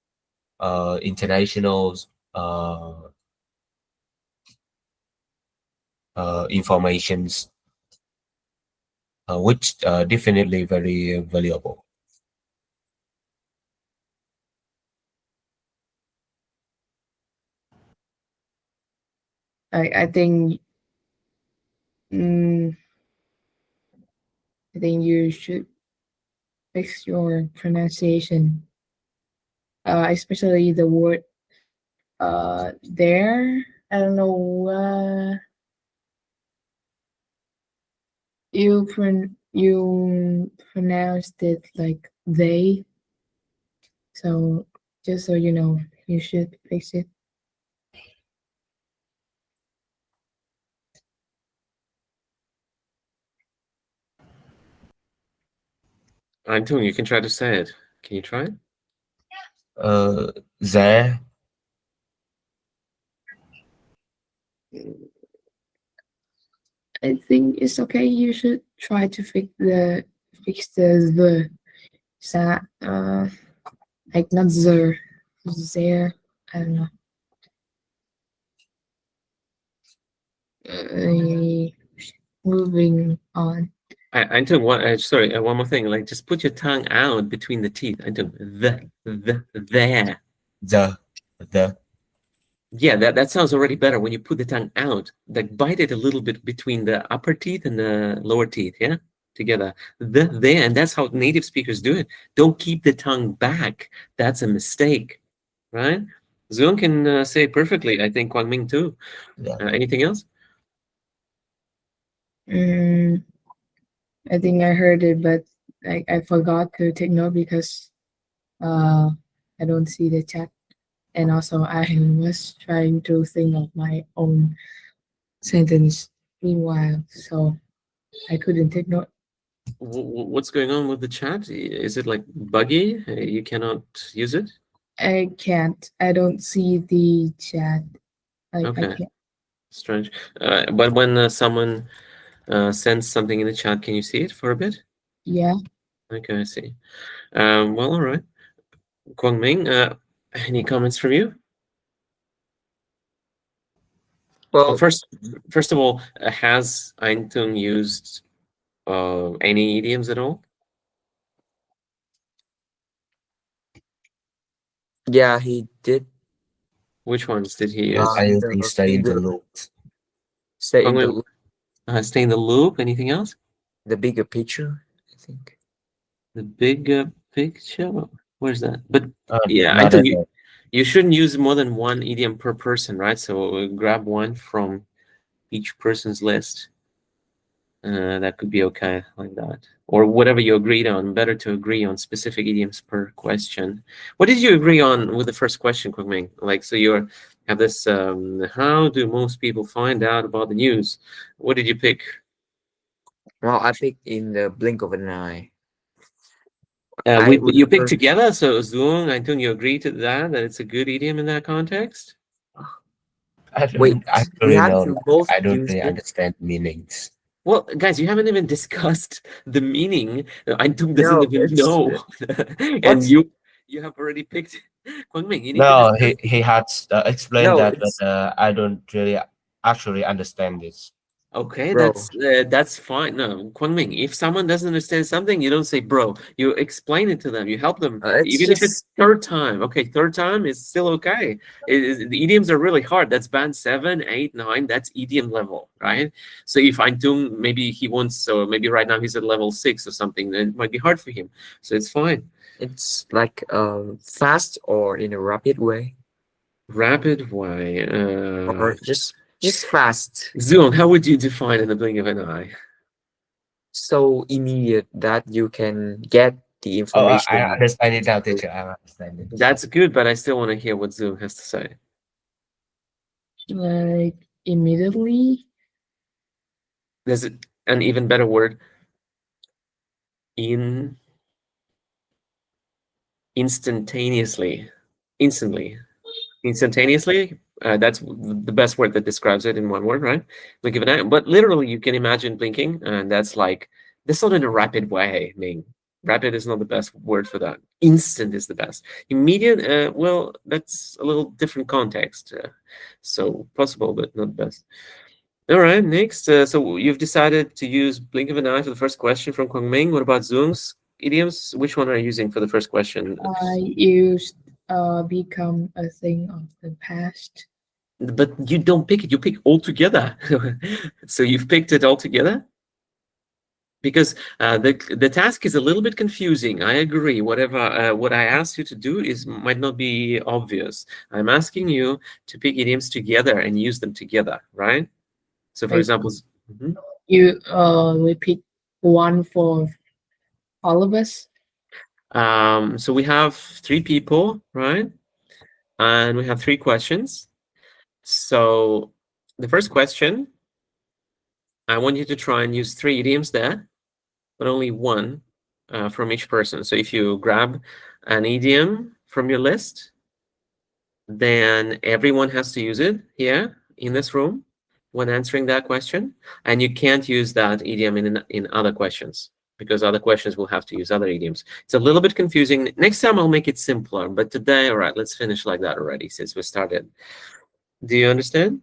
international uh, informations, which definitely very valuable. I think I think you should fix your pronunciation, especially the word there. I don't know. You pronounced it like they. So just so you know, you should fix it. I'm doing. You can try to say it. Can you try? There. I think it's okay. You should try to fix the sa like not there. I don't know. Moving on. I took one. Sorry, one more thing. Like, just put your tongue out between the teeth. I took there. The. Yeah, that sounds already better when you put the tongue out. Like, bite it a little bit between the upper teeth and the lower teeth. Yeah, together. There, and that's how native speakers do it. Don't keep the tongue back. That's a mistake, right? Zung can say it perfectly. I think Kwang Ming too. Yeah. Anything else? I think I heard it, but I forgot to take note because I don't see the chat, and also I was trying to think of my own sentence meanwhile, so I couldn't take note. What's going on with the chat? Is it like buggy? You cannot use it? I can't. I don't see the chat. Okay. I can't. Strange. But when someone sends something in the chat, can you see it for a bit? Yeah. Okay, I see. Well, all right. Kwang Ming, any comments from you? Well, first of all, has Eintung used any idioms at all? Yeah, he did. Which ones did he use? I think stay in the loop. Stay in the loop. Stay in the loop. Anything else? The bigger picture, I think. The bigger picture. Where's that? But yeah, not I at think all. you shouldn't use more than one idiom per person, right? So grab one from each person's list. that could be okay like that. Or whatever you agreed on. Better to agree on specific idioms per question. What did you agree on with the first question, Kwang-Ming? Like, so you have this, how do most people find out about the news? What did you pick? Well, I picked in the blink of an eye. You picked prefer- together, so Zoong, I think you agree to that it's a good idiom in that context? Wait, I don't we really have know. to both I don't use really it. understand meanings. Well, guys, you haven't even discussed the meaning. Antung doesn't No, even it's know. And what's you have already picked Kwang-Ming. You need to No, discuss. he had explained no, that, but it's I don't really actually understand this. Okay, bro. that's fine. No, Kwang-Ming, if someone doesn't understand something, you don't say bro. You explain it to them. You help them, It's even if it's just third time. Okay, third time is still okay. The idioms are really hard. That's band 7, 8, 9. That's idiom level, right? So if Antung, maybe he wants, so maybe right now he's at level 6 or something, then it might be hard for him. So it's fine. it's like fast or in a rapid way Rapid way. or just fast. Zoom, how would you define in the blink of an eye? So immediate that you can get the Oh, I information. understand it now, teacher. I understand it. That's good, but I still want to hear what Zoom has to say. Like immediately. There's an even better word. Instantaneously. Instantaneously. That's the best word that describes it in one word, right? Blink of an eye. But literally, you can imagine blinking, and that's not in a rapid way. I mean, rapid is not the best word for that. Instant is the best. Immediate, well, that's a little different context. So possible, but not the best. All right, next. So you've decided to use blink of an eye for the first question from Kwang-Ming. What about Zoom's idioms? Which one are you using for the first question? I used become a thing of the past. But you don't pick it. You pick all together. So you've picked it all together? Because the task is a little bit confusing. I agree. Whatever what I asked you to do might not be obvious. I'm asking you to pick idioms together and use them together, right? So, for Right. example, You we pick one for all of us. so we have 3 people, right? And we have 3 questions. So the first question, I want you to try and use 3 idioms there, but only one from each person. So if you grab an idiom from your list, then everyone has to use it here in this room when answering that question. And you can't use that idiom in other questions, because other questions will have to use other idioms. It's a little bit confusing. Next time I'll make it simpler, but today, all right, let's finish like that already since we started. Do you understand?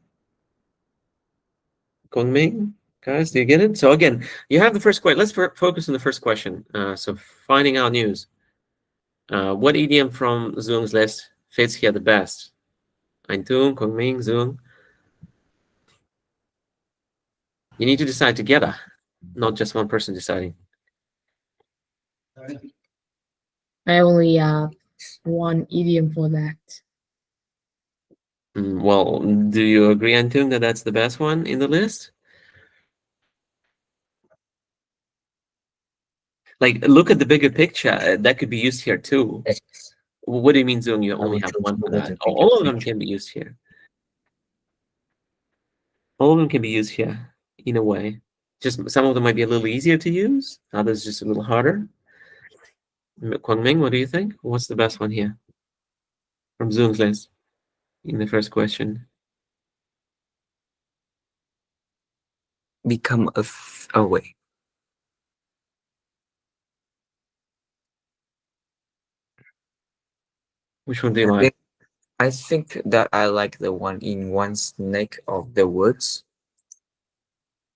Kwang-Ming, guys, do you get it? So again, you have the first question. Let's focus on the first question. So finding out news. What idiom from Zoom's list fits here the best? Antung, Kwang-Ming, Zoom. You need to decide together, not just one person deciding. I only have one idiom for that. Well, do you agree, Antung, that that's the best one in the list? Like, look at the bigger picture. That could be used here too. Yes. What do you mean, Zoom? You I only will have choose one for the that. bigger All of them picture. can be used here. All of them can be used here in a way. Just some of them might be a little easier to use, others just a little harder. Kwang-Ming, what do you think? What's the best one here from Zoom's list in the first question? Become oh wait. Which one do you like? I think that I like the one in one's neck of the woods.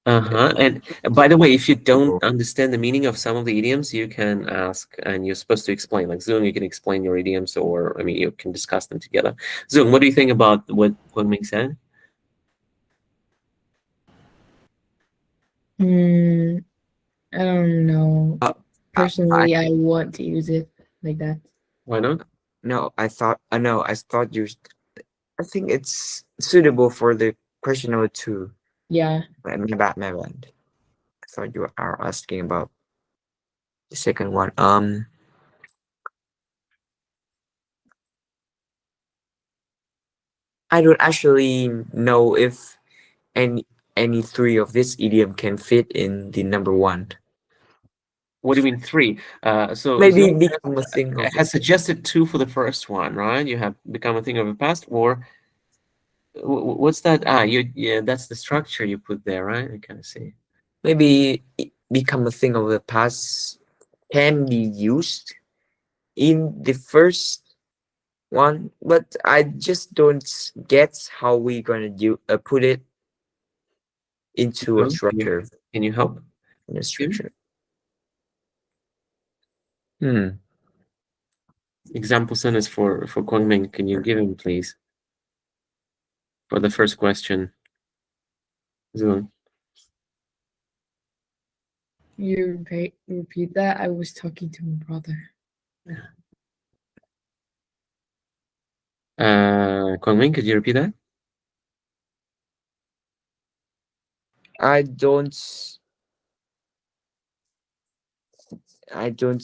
And by the way, if you don't understand the meaning of some of the idioms, you can ask, and you're supposed to explain. Like Zoom, you can explain your idioms, or I mean, you can discuss them together. Zoom, what do you think about what Kwang-Ming said? I don't know. Personally, I want to use it like that. Why not? No, I thought you. I think it's suitable for the question number 2. Yeah. My bad. thought you are asking about the second one. I don't actually know if any three of this idiom can fit in the number one. What do you mean 3? So Maybe Zoom become a thing of has suggested 2 for the first one, right? You have become a thing of the past, or what's that? Yeah, that's the structure you put there, right? I kind of see. maybe become a thing of the past can be used in the first one, but I just don't get how we gonna put it into a Zoom, structure. Can you help? In a structure. Hmm. Example sentence for Kwang Ming. Can you give him, please? For the first question. Zoom. You repeat that? I was talking to my brother. Kwang Ming, could you repeat that? I don't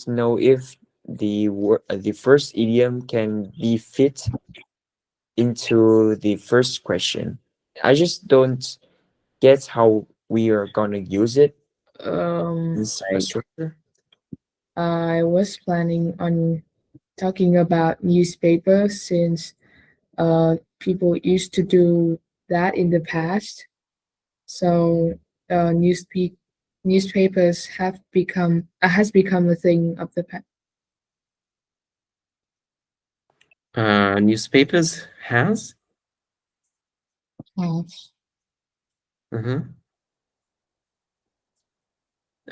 know if the first idiom can be fit into the first question. I just don't get how we are gonna use it inside a structure. I was planning on talking about newspapers since people used to do that in the past. So newspapers has become a thing of the past. Newspapers has? Have.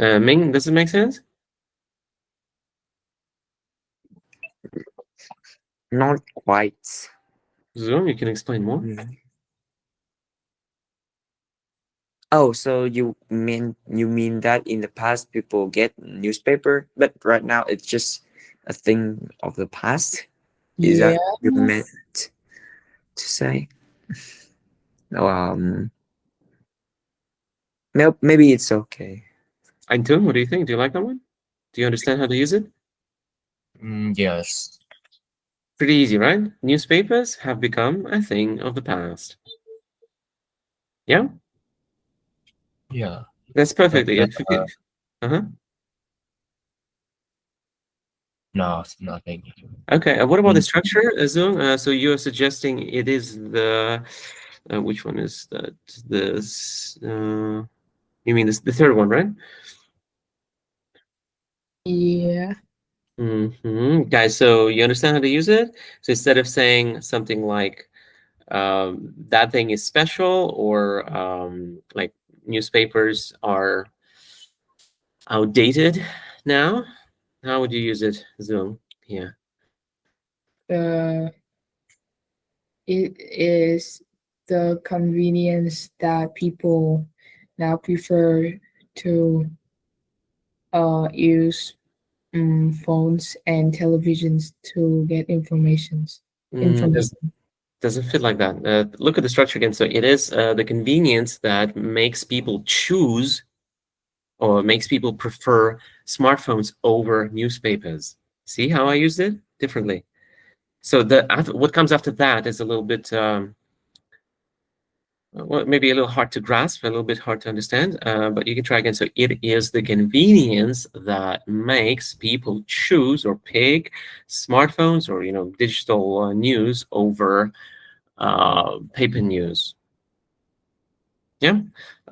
Ming, does it make sense? Not quite. Zoom, you can explain more. Oh, so you mean that in the past people get newspaper, but right now it's just a thing of the past? Is that what you meant to say? Nope, maybe it's okay. Anton, what do you think? Do you like that one? Do you understand how to use it? Yes. Pretty easy, right? Newspapers have become a thing of the past. Yeah? Yeah. That's perfectly it. No, nothing. Okay, what about the structure, Zoom? So you're suggesting it is the which one is that? This you mean the third one, right? Yeah. Guys, so you understand how to use it? So instead of saying something like that thing is special, or like newspapers are outdated now, how would you use it, Zoom? Yeah. It is the convenience that people now prefer to use phones and televisions to get information. Doesn't fit like that. Look at the structure again. So it is the convenience that makes people choose or makes people prefer smartphones over newspapers. See how I used it differently? So what comes after that is a little bit, well, maybe a little hard to grasp, a little bit hard to understand, but you can try again. So it is the convenience that makes people choose or pick smartphones or digital news over paper news. Yeah,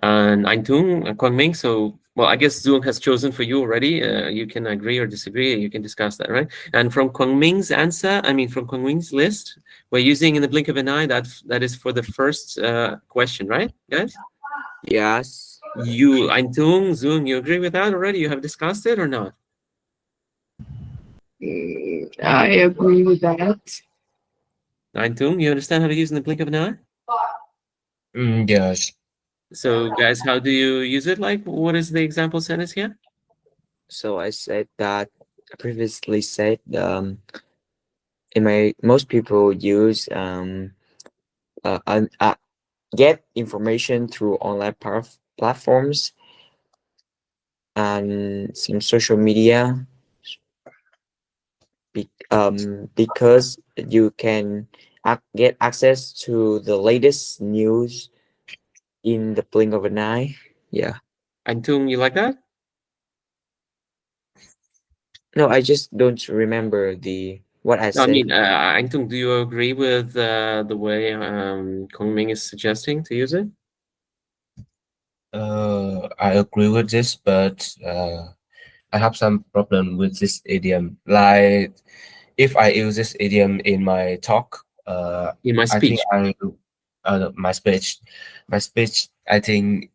and Eintung, Kwang Ming. So, well, I guess Zoom has chosen for you already. You can agree or disagree. You can discuss that, right? And from Kwang Ming's answer, from Kwang Ming's list, we're using in the blink of an eye. That is for the first question, right, guys? Yes. You, Eintung, Zoom, you agree with that already? You have discussed it or not? I agree with that. Eintung, you understand how to use in the blink of an eye? Yes. So, guys, how do you use it? Like, what is the example sentence here? So I said that I previously said most people use get information through online platforms and some social media because you can get access to the latest news in the blink of an eye. Yeah. Antung, you like that? No, I just don't remember what I I said. mean, Antung, do you agree with the way Kongming is suggesting to use it? I agree with this, but I have some problem with this idiom. Like, if I use this idiom in my talk, In my I think speech. my speech, I think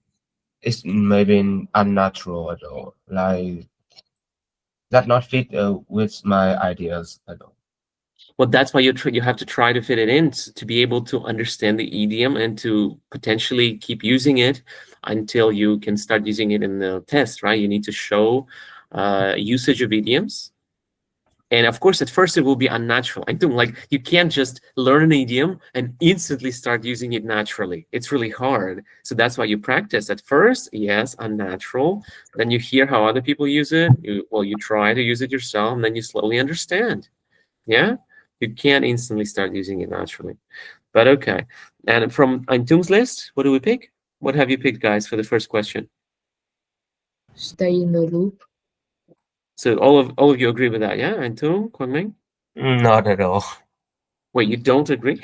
it's maybe unnatural at all. Like, that not fit with my ideas at all. Well, that's why you have to try to fit it in to be able to understand the idiom and to potentially keep using it until you can start using it in the test, right? You need to show usage of idioms. And of course, at first it will be unnatural. I think like you can't just learn an idiom and instantly start using it naturally. It's really hard. So that's why you practice. At first, yes, unnatural. Then you hear how other people use it. You try to use it yourself, and then you slowly understand. Yeah, you can't instantly start using it naturally. But okay. And from Antum's list, what do we pick? What have you picked, guys, for the first question? Stay in the loop. So all of you agree with that, yeah? Antum, Kwangming? Not at all. Wait, you don't agree?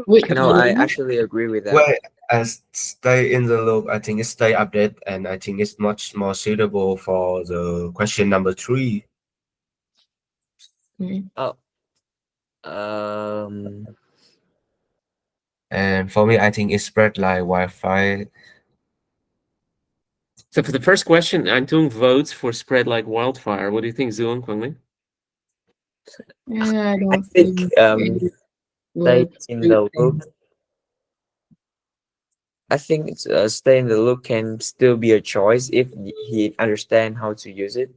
Wait, No, you I don't? actually agree with that. Well, as stay in the loop, I think it's stay update, and I think it's much more suitable for the question number 3. Oh. Um. And for me, I think it's spread like Wi-Fi. So for the first question, Antung votes for spread like wildfire. What do you think, Zuon, Kwangming? Yeah, I I don't think think it stay works. in the loop. I think stay in the loop can still be a choice if he understand how to use it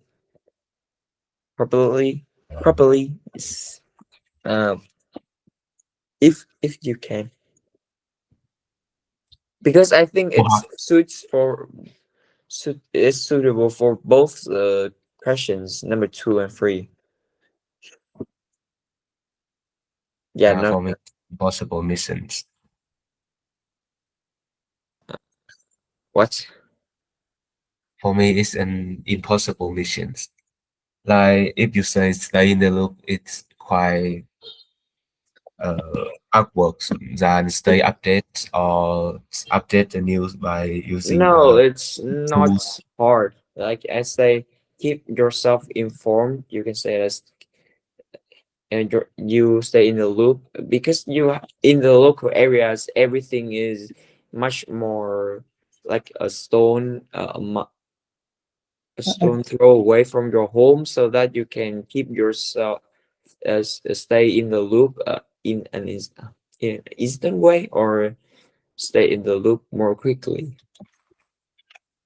properly. Properly, is if you can, because I think it's suitable for both questions number 2 and 3. Yeah, Yeah, not for me, impossible missions. what? For me, it's an impossible mission. Like, if you say stay in the loop, it's quite awkward than stay update or update the news by using No, it's not tools. hard. Like I say, keep yourself informed. You can say as and you stay in the loop because you in the local areas everything is much more like a stone a stone throw away from your home, so that you can keep yourself as stay in the loop in an instant way, or stay in the loop more quickly.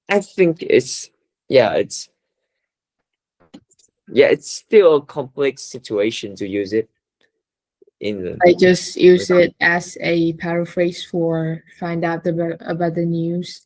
I think it's still a complex situation to use it in the I just use it as a paraphrase for find out about the news.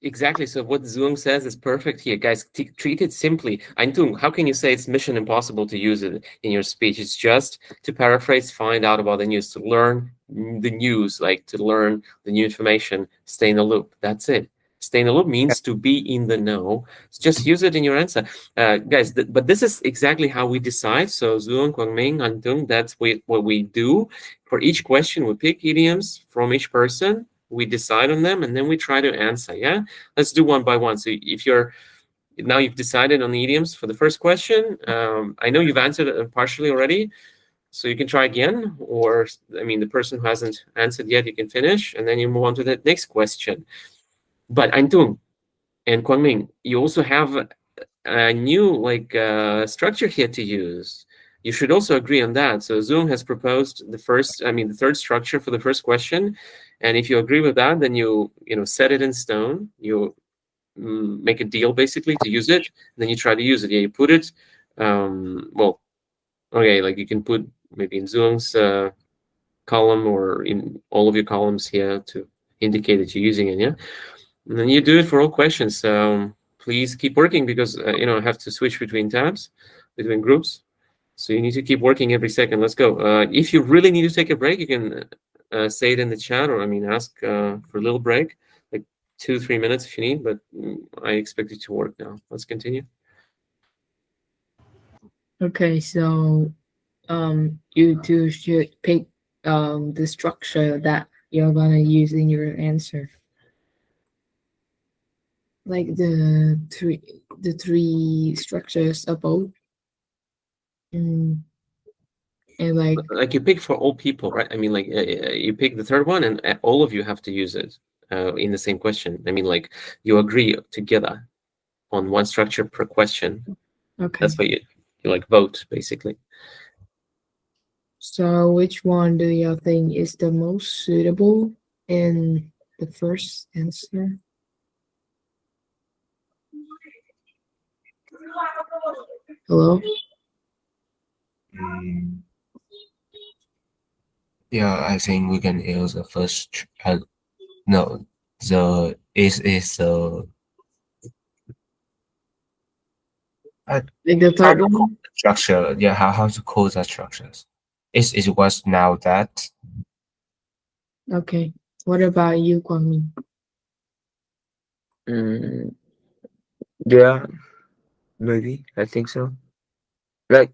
Exactly. So what Zoom says is perfect here, guys. Treat it simply. Antung, how can you say it's mission impossible to use it in your speech? It's just to paraphrase, find out about the news, to learn the news, like to learn the new information, stay in the loop. That's it. Stay in the loop means to be in the know. Just use it in your answer. Guys, but this is exactly how we decide. So Zuon, Kwangming, Antung, that's what we do. For each question, we pick idioms from each person. We decide on them, and then we try to answer. Yeah, let's do one by one. So if you've decided on the idioms for the first question, I know you've answered it partially already, so you can try again, or I mean, the person who hasn't answered yet, you can finish, and then you move on to the next question. But Antung and Kwangming, you also have a new structure here to use. You should also agree on that. So Zoom has proposed the third structure for the first question, and if you agree with that, then you set it in stone. You make a deal basically to use it. Then you try to use it. Yeah, you put it. Okay, like you can put maybe in Zoom's column or in all of your columns here to indicate that you're using it. Yeah, and then you do it for all questions. So please keep working because I have to switch between tabs, between groups. So you need to keep working every second. Let's go. If you really need to take a break, you can say it in the chat, or ask for a little break, like 2-3 minutes if you need. But I expect you to work now. Let's continue. Okay, so you two should pick the structure that you're gonna use in your answer. Like the three structures above. And like you pick for all people, right? Like you pick the third one, and all of you have to use it in the same question. Like you agree together on one structure per question. Okay. That's why you like vote, basically. So which one do you think is the most suitable in the first answer? Hello? Yeah, I think we can use the first. No, the is the. Like the third one? Structure. Yeah, how to call the structures? It was now that. Okay. What about you, Kwangmin? Yeah, maybe I think so. Like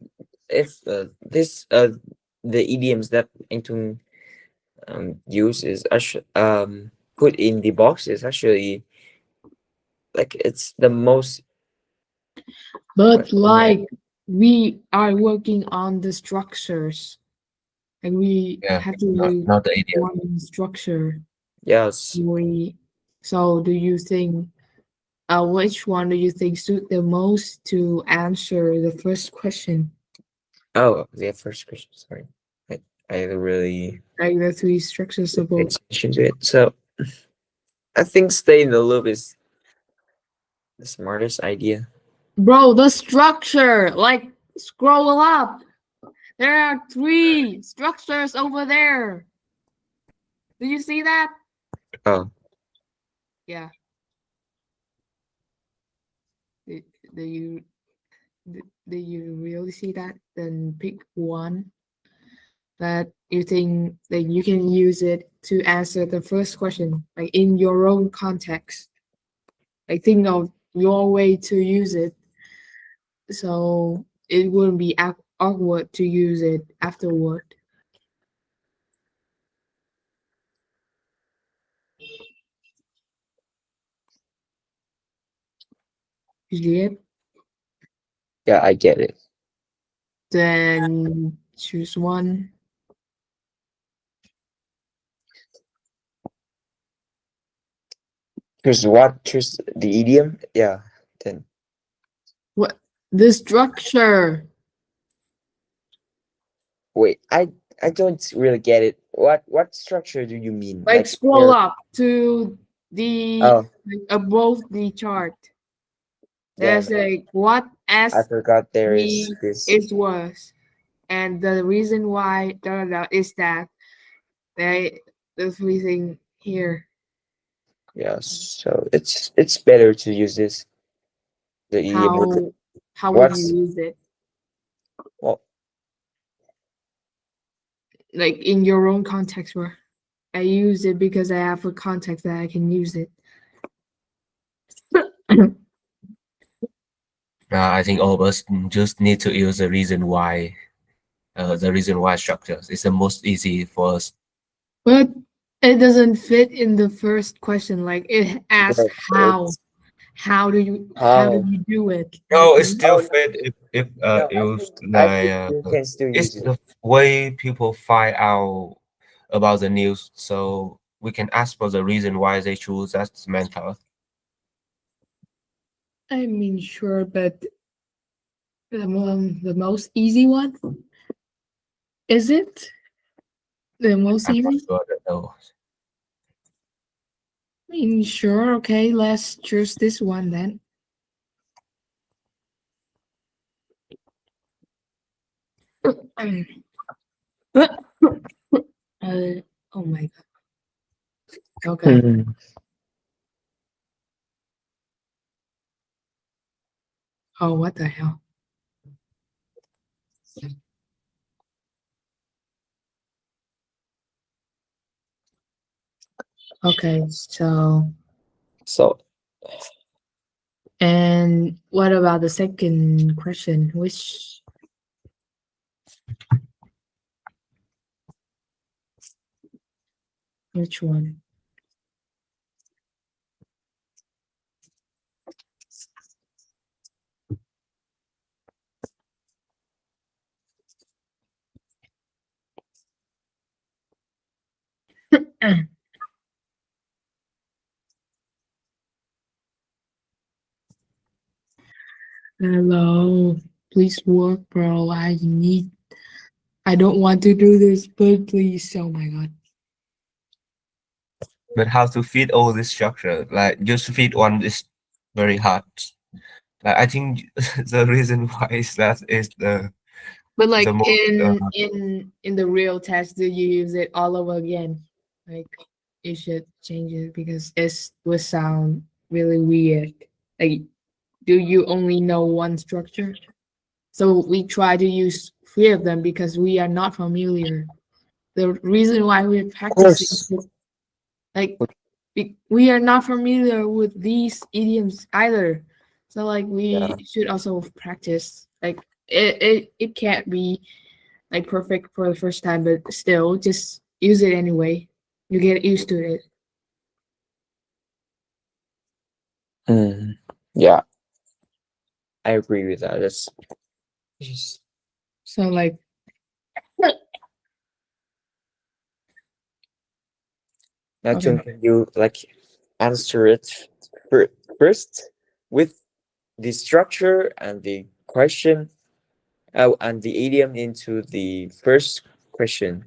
if this the idioms that Anh use is actually put in the box is actually like it's the most. But like we are working on the structures. Like we have to not the idiom. one structure. Yes. So do you think which one do you think suit the most to answer the first question? Oh, the first question. Sorry, I really Like the three structures of both. attention to it. So I think stay in the loop is the smartest idea. Bro, the structure, like scroll up. There are 3 structures over there. Do you see that? Oh. Yeah. Do you really see that? Then pick one that you think that you can use it to answer the first question, like in your own context. Like think of your way to use it, so it wouldn't be awkward to use it afterward. Yep. Yeah, I get it. Then choose one. Choose what? Choose the idiom? Yeah. Then What? The structure. wait, I don't really get it. What structure do you mean? Like scroll up to the above the chart. There's like what as I forgot there is this. It was, and the reason why is that the freezing here. Yes, so it's better to use this. The idiom. How would you use it? Well, like in your own context, where I use it because I have a context that I can use it. I think all of us just need to use the reason why. The reason why structures is the most easy for us. But it doesn't fit in the first question. Like it asks how do you do it? No, it still fit if used like you can still use it's the way people find out about the news, so we can ask for the reason why they choose that method. I mean, sure, but the most easy one, is it the most easy? I'm not sure that no. I mean, sure, okay, let's choose this one then. Oh my god. Okay. Oh, what the hell? Okay, so So and what about the second question? Which one? Hello, please work, bro. I don't want to do this, but please. Oh my god. But how to fit all this structure? Like just fit one is very hard. Like I think the reason why is that is But like the most in the real test, do you use it all over again? Like you should change it because it would sound really weird. Like, do you only know one structure? So we try to use three of them because we are not familiar. The reason why we're of practicing, course, like, we are not familiar with these idioms either. So like yeah. we should also practice. Like it can't be like perfect for the first time, but still just use it anyway. You get used to it. Yeah, I agree with that. That's just So like now, okay. can you like answer it first with the structure and the question, and the idiom into the first question?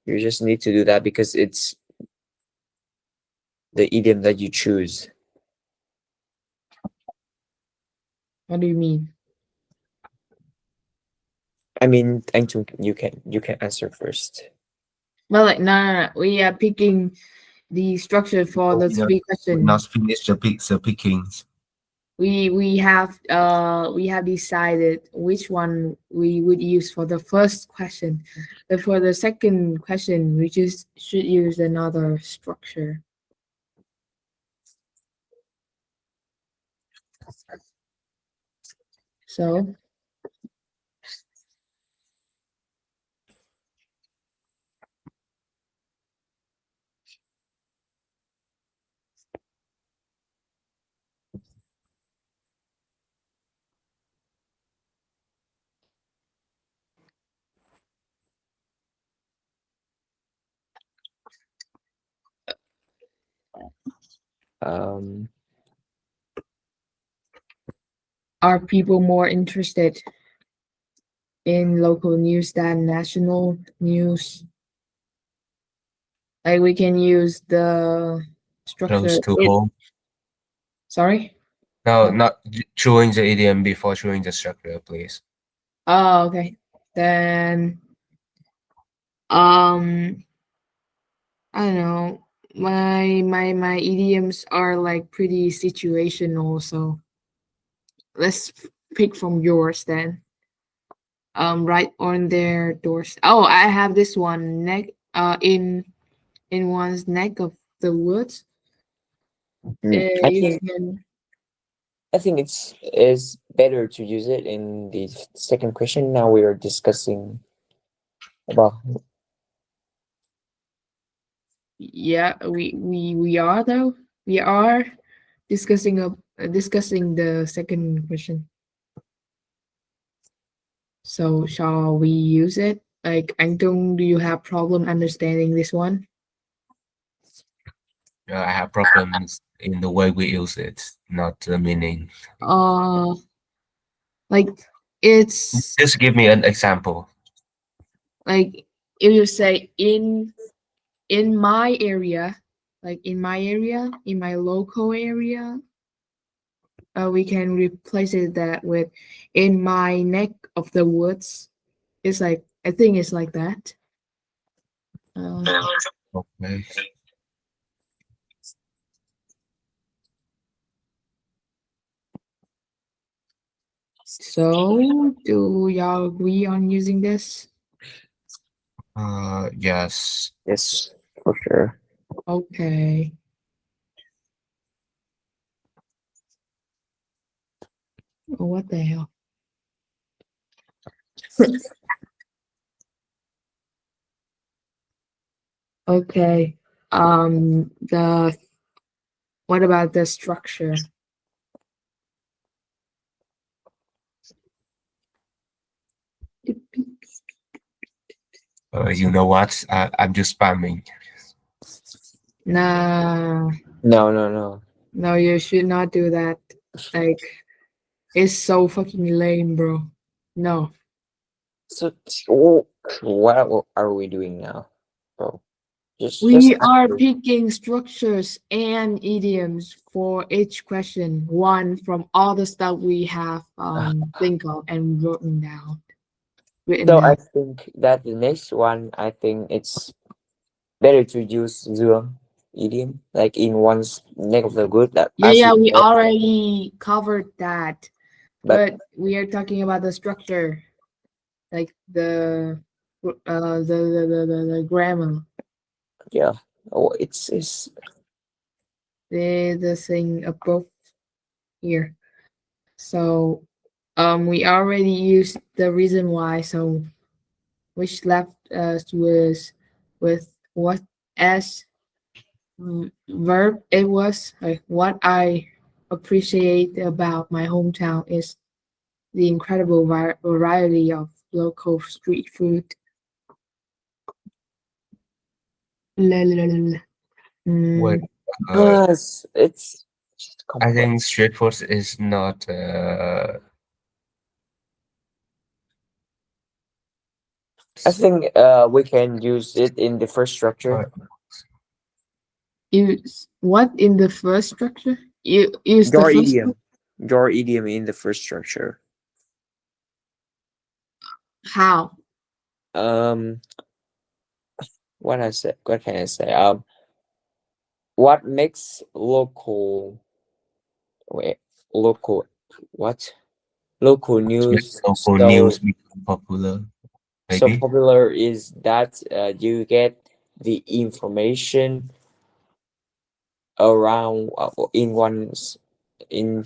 You just need to do that because it's the idiom that you choose. What do you mean? I mean, Angchung, you can answer first. Well, like no. We are picking the structure for the three we questions. not finish the pickings. We have decided which one we would use for the first question. But for the second question, we just should use another structure. So Um, are people more interested in local news than national news? Like we can use the structure. Close to home. Sorry? No, not chewing the idiom before chewing the structure, please. Oh, okay. Then I don't know. My idioms are like pretty situational, so let's pick from yours then. Right on their doors. Oh, I have this one in one's neck of the woods. I You think can is better to use it in the second question. Now we are discussing about yeah, we are though. We are discussing the second question. So shall we use it? Like Antung, do you have problem understanding this one? I have problems in the way we use it, not the meaning. Like it's Just give me an example. like if you say in my area, like in my local area, we can replace it that with in my neck of the woods. It's like I think it's like that. Okay. So, do y'all agree on using this? Yes. Yes, for sure. Okay. Oh, what the hell? Okay. What about the structure? You know what? I'm just spamming. Nah, No. no, you should not do that. Like, it's so fucking lame, bro. No. So, what are we doing now, bro? Just We are answer. picking structures and idioms for each question, one from all the stuff we have think of and written down. So I think that the next one, I think it's better to use the idiom, like in one's neck of the wood. That as Yeah, you we said, already covered that. but But we are talking about the structure, like the grammar, yeah, it's the thing above here. So we already used the reason why, so which left us with what as verb it was like what I appreciate about my hometown is the incredible variety of local street food. La, la, la, la. Wait, it's just I complex. think street food is not. I think we can use it in the first structure. Use what in the first structure? You use the Your first idiom, your idiom in the first structure. how? Um, what can I say? What makes wait, local, what? Local news Local so news become popular. so Maybe. popular is that you get the information around in one's in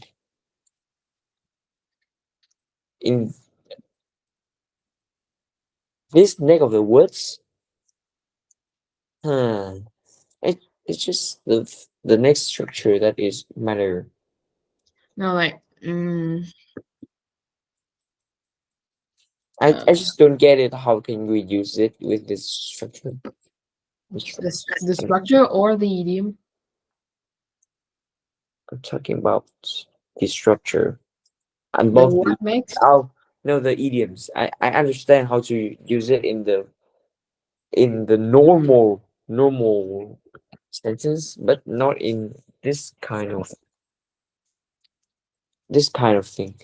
this neck of the woods. It's just the next structure that is matter. No, like I just don't get it. How can we use it with this structure? the structure or the idiom? I'm talking about the structure. And The both what makes? oh no, the idioms. I understand how to use it in the normal sentence, but not in this kind of thing.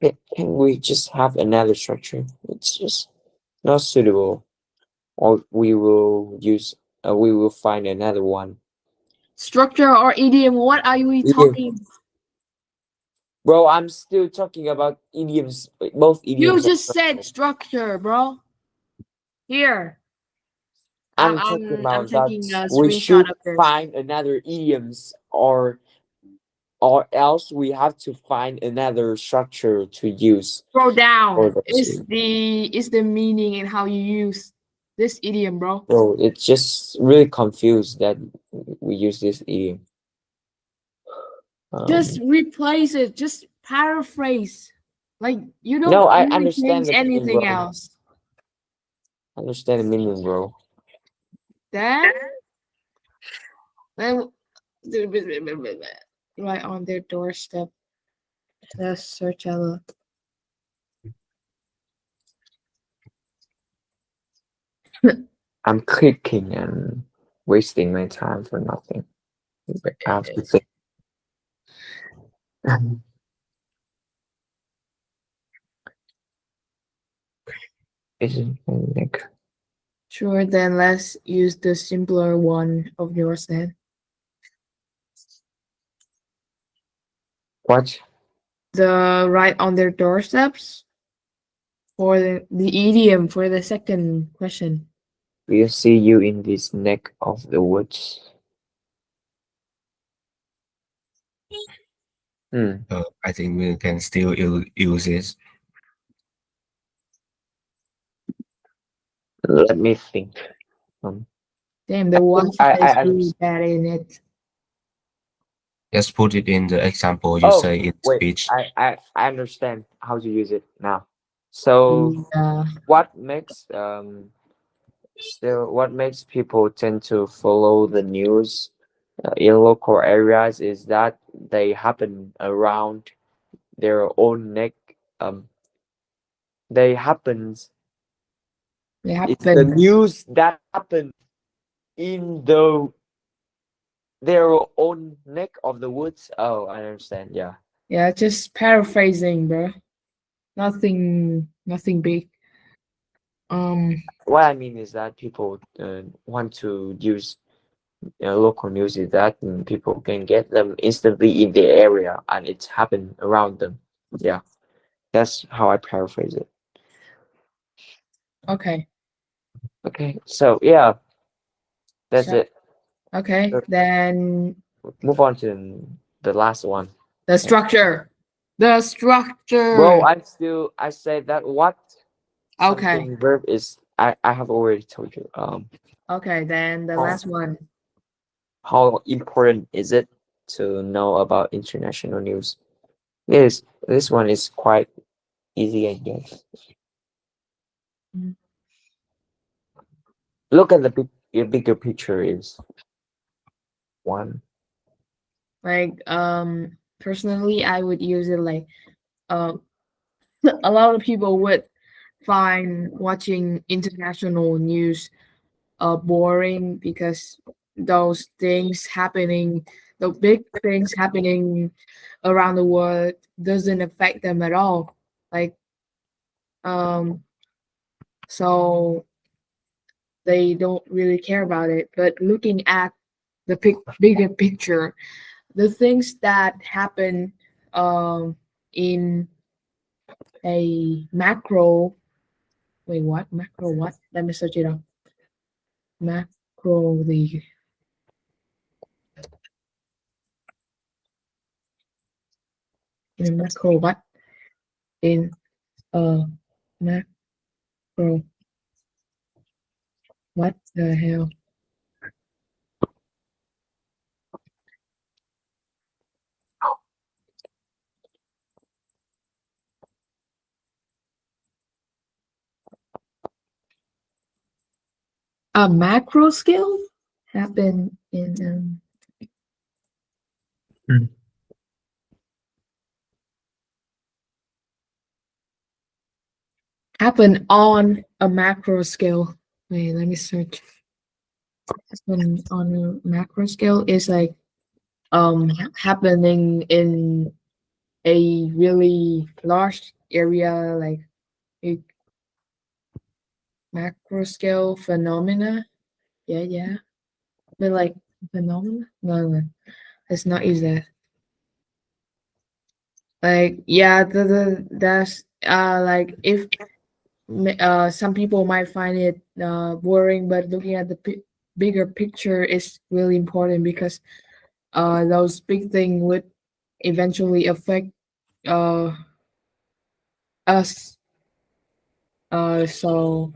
Can we just have another structure? It's just not suitable, or we will find another one. Structure or idiom? What are we Idiom. talking? Bro, I'm still talking about idioms. Both You idioms. just said structure, bro. Here. I'm talking I'm about taking that a we screenshot should of this. find another idioms, or else we have to find another structure to use. Scroll down. For Is the meaning and how you use this idiom, bro. Bro, it's just really confused that we use this idiom. Just replace it. Just paraphrase. Like you don't No, I really understand change the meaning, anything bro. else. I understand the meaning, bro. Then right on their doorstep. Let's search out. I'm clicking and wasting my time for nothing. I have to think. Isn't like Sure, then let's use the simpler one of yours then. what? the right on their doorsteps. For the idiom for the second question. We'll see you in this neck of the woods. I think we can still use it. Let me think. Damn, the I Wi-Fi is really understand. bad in it. Just put it in the example you Oh, say in wait, speech. I understand how to use it now. So Yeah, what makes what makes people tend to follow the news in local areas is that they happen around their own neck. They happens. they It's the happen. news that happen in their own neck of the woods. Oh, I understand. Yeah. Yeah, just paraphrasing, bro. Nothing big. What I mean is that people want to use local news is that people can get them instantly in their area and it's happened around them. Yeah, that's how I paraphrase it. Okay. Okay, so yeah, that's So, it. okay, So then move on to the last one. the structure. The structure. Bro, I say that what Okay. something verb is I have already told you. Okay, then the how, last one. how important is it to know about international news? This one is quite easy, I guess. Mm. Look at the bigger picture is one. Like personally I would use it like um a lot of people would find watching international news boring because those things happening, the big things happening around the world doesn't affect them at all. Like um so they don't really care about it. But looking at the bigger picture, the things that happen in a macro, wait, what? Macro what? Let me search it up. Macro the in a macro what? In a macro what the hell? A macro scale happen in happen on a macro scale. Wait, let me search. Happen on a macro scale is like happening in a really large area, like a macro scale phenomena. Yeah. But like phenomena? No, it's not easy. Like yeah, that's like if some people might find it boring, but looking at the bigger picture is really important because those big things would eventually affect uh us. So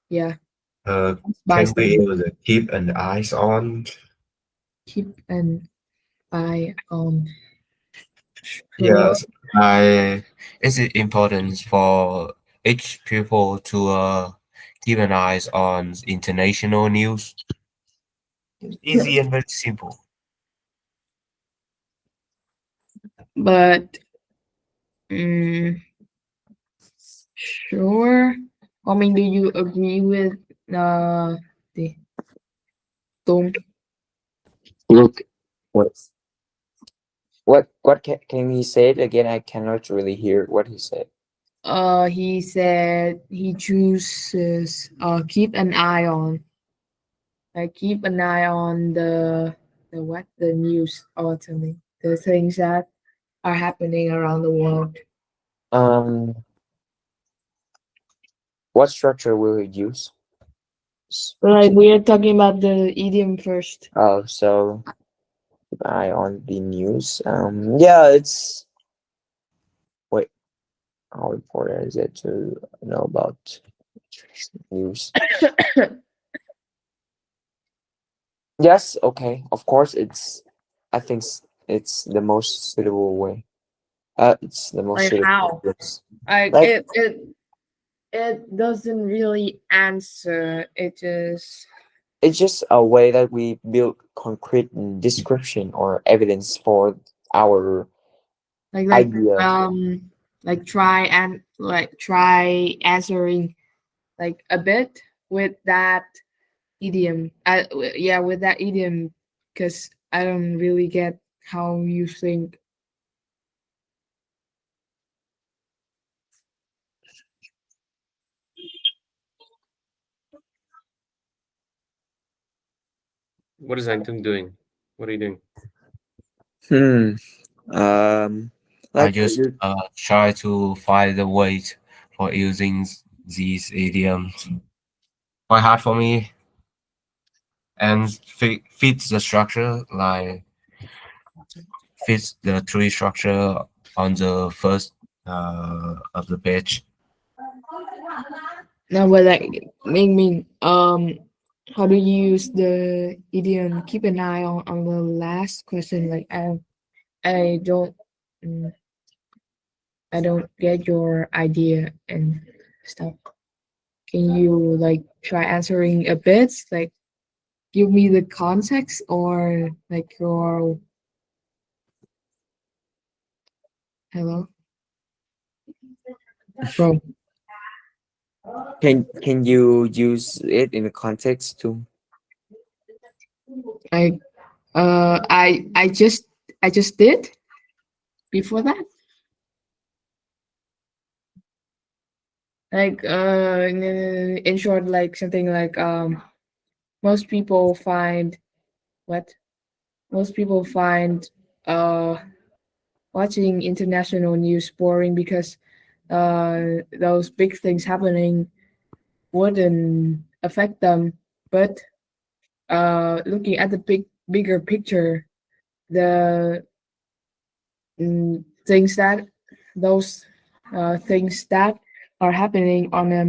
yeah, by Can we use keep an eyes on? keep an eye on. Sure. Yes, I. It's important for each people to keep an eyes on international news. Easy and very simple. But mm, sure. I mean, do you agree with the Tom? Look, what can he say it again? I cannot really hear what he said. He said he chooses keep an eye on. Like keep an eye on the what the news or something. The things that are happening around the world. What structure will we use? Like we are talking about the idiom first. Oh, so keep an eye on the news. Yeah, it's wait. How important is it to know about news? Yes, okay. Of course, I think it's the most suitable way. It's the most Like suitable. how? Yes. Like Like- it doesn't really answer. It's just a way that we build concrete description or evidence for our like idea. try answering like a bit with that idiom. Yeah, with that idiom, because I don't really get how you think. What is Anton doing? What are you doing? I Like just try to find the ways for using these idioms. Quite hard for me, and fits the structure, like fits the tree structure on the first of the page. No, but like make me how do you use the idiom? Keep an eye on the last question. Like I don't mm, I don't get your idea and stuff. Can you like try answering a bit? Like give me the context or like your hello, bro. can you use it in the context too? I I just did before that. Like in short, like something like most people find what most people find uh watching international news boring because those big things happening wouldn't affect them, but looking at the bigger picture, the things that those things that are happening on a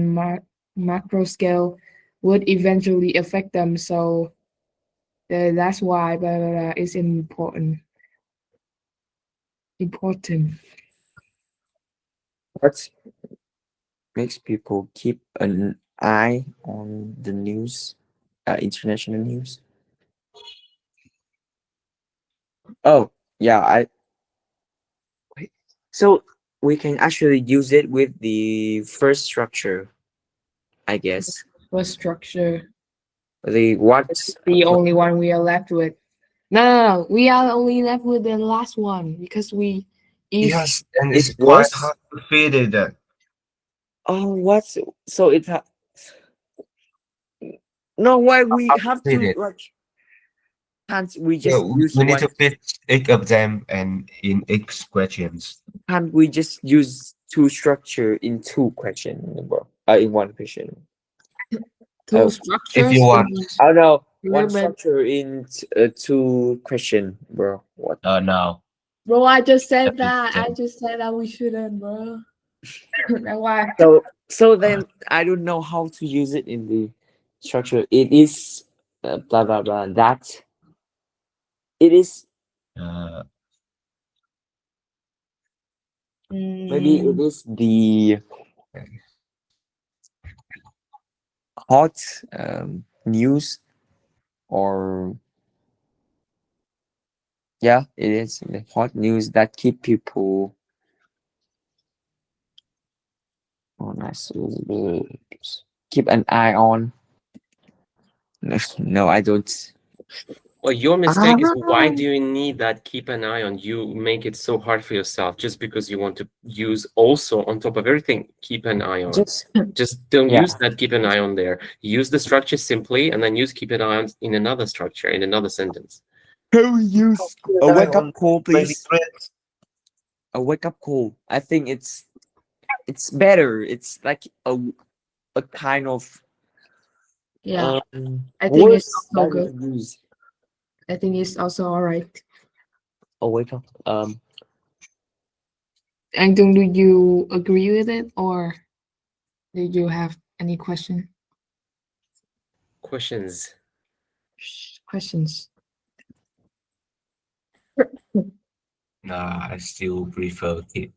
macro scale would eventually affect them. So that's why blah, blah, blah, is important. Important. What makes people keep an eye on the news, international news? Oh, yeah, so we can actually use it with the first structure, I guess. What structure? The what? The only one we are left with. No. We are only left with the last one because we. Yes, and it it's quite was- hard to fit it. Oh, what? So it no, why we have fit to it. like? Can't we Yeah, just use we need one? to fit each of them and in each questions. Can't we just use two structure in two question, bro? In one question. Two Oh, structures. If you want, Oh no, one Remember- structure in two question, bro. What? no. Bro, I just said Every that. I time. just said that we shouldn't, bro. That's why. So then I don't know how to use it in the structure. It is blah blah blah. That it is maybe it is the hot news, or yeah, it is the hot news that keep people on us. Keep an eye on. No, I don't. Well, your mistake is why do you need that keep an eye on? You make it so hard for yourself just because you want to use also on top of everything, keep an eye on. Just don't use that keep an eye on there. Use the structure simply and then use keep an eye on in another structure, in another sentence. Can we use a wake up call, please? a wake up call. I think it's better. It's like a kind of Yeah, um I think words it's also that we good. use. I think it's also all right. A wake up. And do you agree with it, or did you have any questions? Questions. Nah, I still prefer keep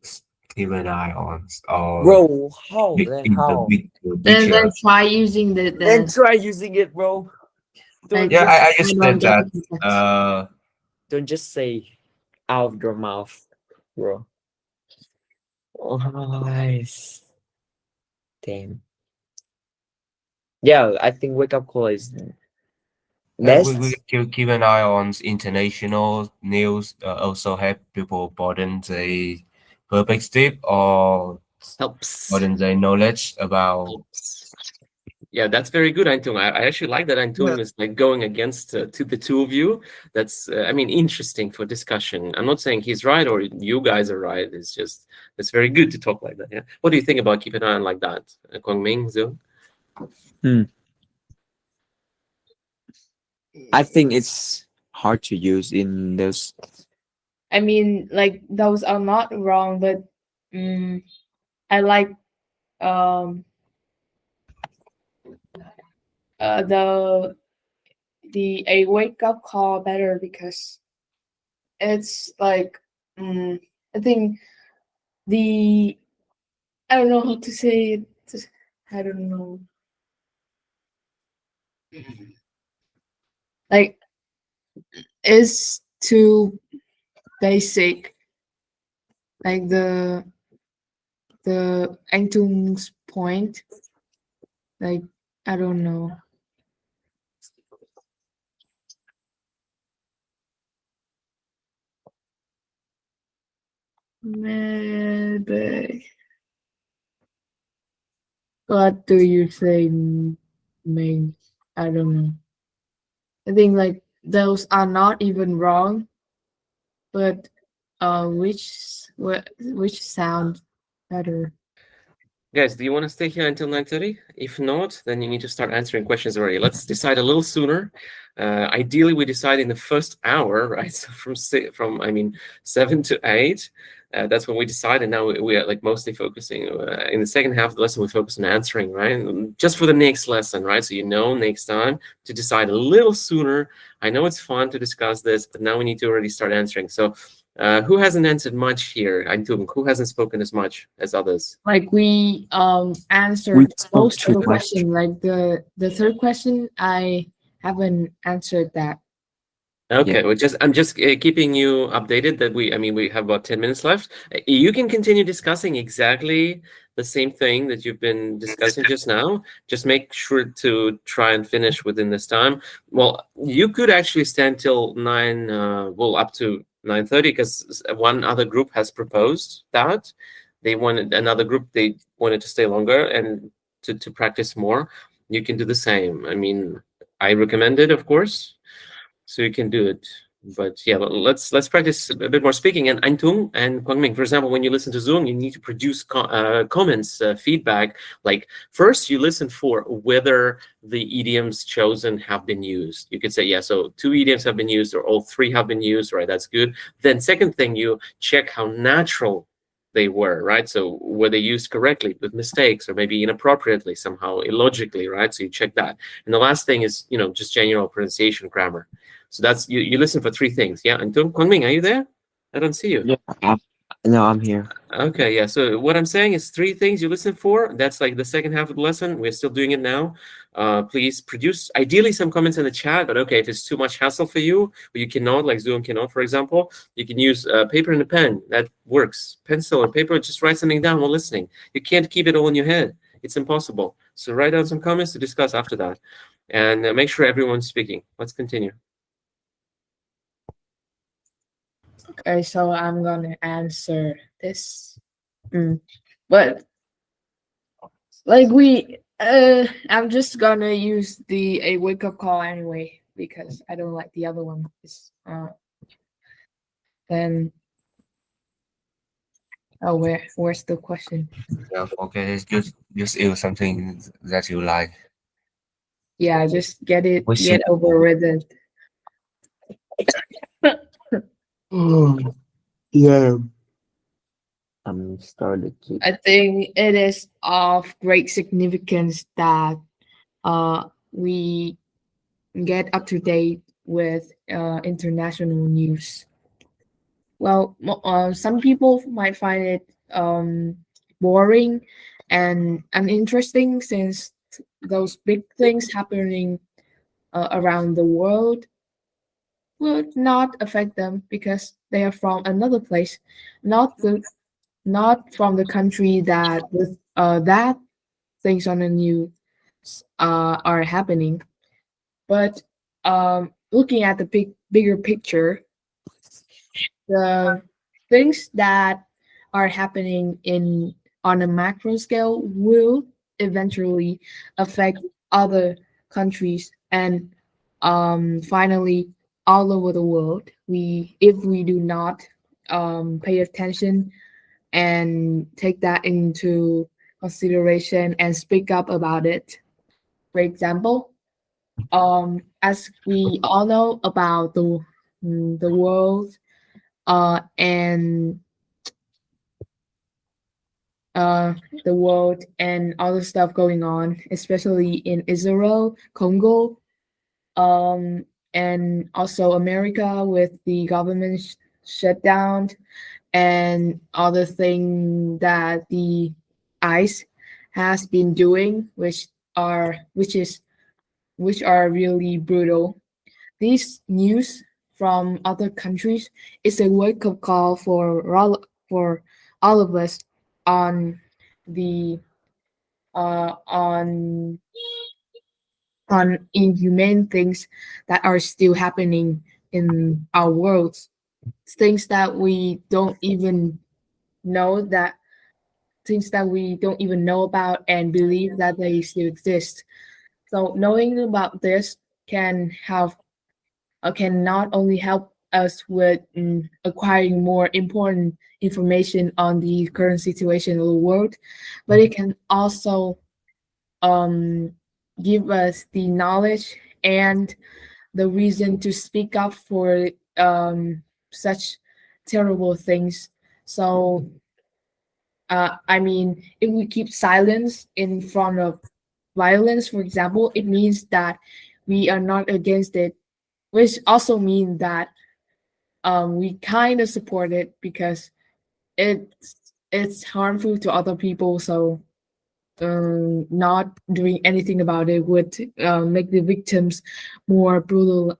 an eye on or Bro, how with then in the how? with the Then teacher. try using Then the try using it, bro. like Don't Yeah, just I just said that. non-JYS. don't just say out of your mouth, bro. Oh, nice. Damn. Yeah, I think wake up call is We best. keep an eye on international news. Also help people broaden their perspective or Helps. broaden their knowledge about. Helps. Yeah, that's very good, Antung. I actually like that Antung is like going against to the two of you. That's I mean, interesting for discussion. I'm not saying he's right or you guys are right. It's just it's very good to talk like that. Yeah. What do you think about keeping an eye on like that, Kwang Ming, Zhu? I think it's hard to use in those. I mean, like those are not wrong, but I like um the a wake up call better because it's like I think the I don't know how to say it. I don't know. Like it's too basic. Like the Antung's point. Like I don't know. Maybe. What do you say, Ming? I don't know. I think like those are not even wrong, but which sound better? Guys, do you want to stay here until 9:30? If not, then you need to start answering questions already. Let's decide a little sooner. Ideally, we decide in the first hour, right? So from 7 to 8. That's when we decide, and now we are like mostly focusing in the second half of the lesson. We focus on answering, right? Just for the next lesson, right? So next time to decide a little sooner. I know it's fun to discuss this, but now we need to already start answering. So who hasn't answered much here? Who hasn't spoken as much as others? Like we answered We spoke most too of the much. question. Like the third question, I haven't answered that. Okay, I'm just keeping you updated that we have about 10 minutes left. You can continue discussing exactly the same thing that you've been discussing just now. Just make sure to try and finish within this time. Well, you could actually stand till 9, up to 9:30 because one other group has proposed that. They wanted to stay longer and to practice more. You can do the same. I mean, I recommend it, of course. So you can do it. But yeah, let's practice a bit more speaking. And Antung and Kwangming, for example, when you listen to Zoom, you need to produce comments, feedback. Like first, you listen for whether the idioms chosen have been used. You could say, yeah, so 2 idioms have been used, or all 3 have been used, right? That's good. Then second thing, you check how natural they were, right? So were they used correctly with mistakes or maybe inappropriately, somehow illogically, right? So you check that. And the last thing is, just general pronunciation, grammar. So that's you listen for 3 things. Yeah. And Kwangming, are you there? I don't see you. Yeah. No, I'm here. Okay, yeah. So what I'm saying is 3 things you listen for. That's like the second half of the lesson. We're still doing it now. Please produce ideally some comments in the chat, but okay, if it's too much hassle for you, or you cannot, like Zoom cannot, for example, you can use paper and a pen. That works. Pencil or paper, just write something down while listening. You can't keep it all in your head. It's impossible. So write down some comments to discuss after that. And make sure everyone's speaking. Let's continue. Okay, so I'm gonna answer this. But like I'm just gonna use a wake up call anyway because I don't like the other one. Then Oh, where's the question? Yeah, okay, just use something that you like. Yeah, just get Wishing. over with it. Yeah. I'm started to. I think it is of great significance that we get up to date with international news. Well, some people might find it boring and uninteresting since those big things happening around the world would not affect them because they are from another place, not not from the country that that things on the news are happening. But looking at the bigger picture, the things that are happening in on a macro scale will eventually affect other countries and finally all over the world. We if we do not pay attention and take that into consideration and speak up about it. For example, as we all know about the world and uh, the world and all the stuff going on, especially in Israel, Congo, and also America with the government shutdown and other thing that the ICE has been doing, which are really brutal. These news from other countries is a wake up call for all of us on the on inhumane things that are still happening in our world. Things that we don't even know that things that we don't even know about and believe that they still exist. So knowing about this can have can not only help us with acquiring more important information on the current situation of the world, but it can also um, give us the knowledge and the reason to speak up for such terrible things. So, I mean, if we keep silence in front of violence, for example, it means that we are not against it, which also means that we kind of support it because it's harmful to other people. So not doing anything about it would make the victims more brutal.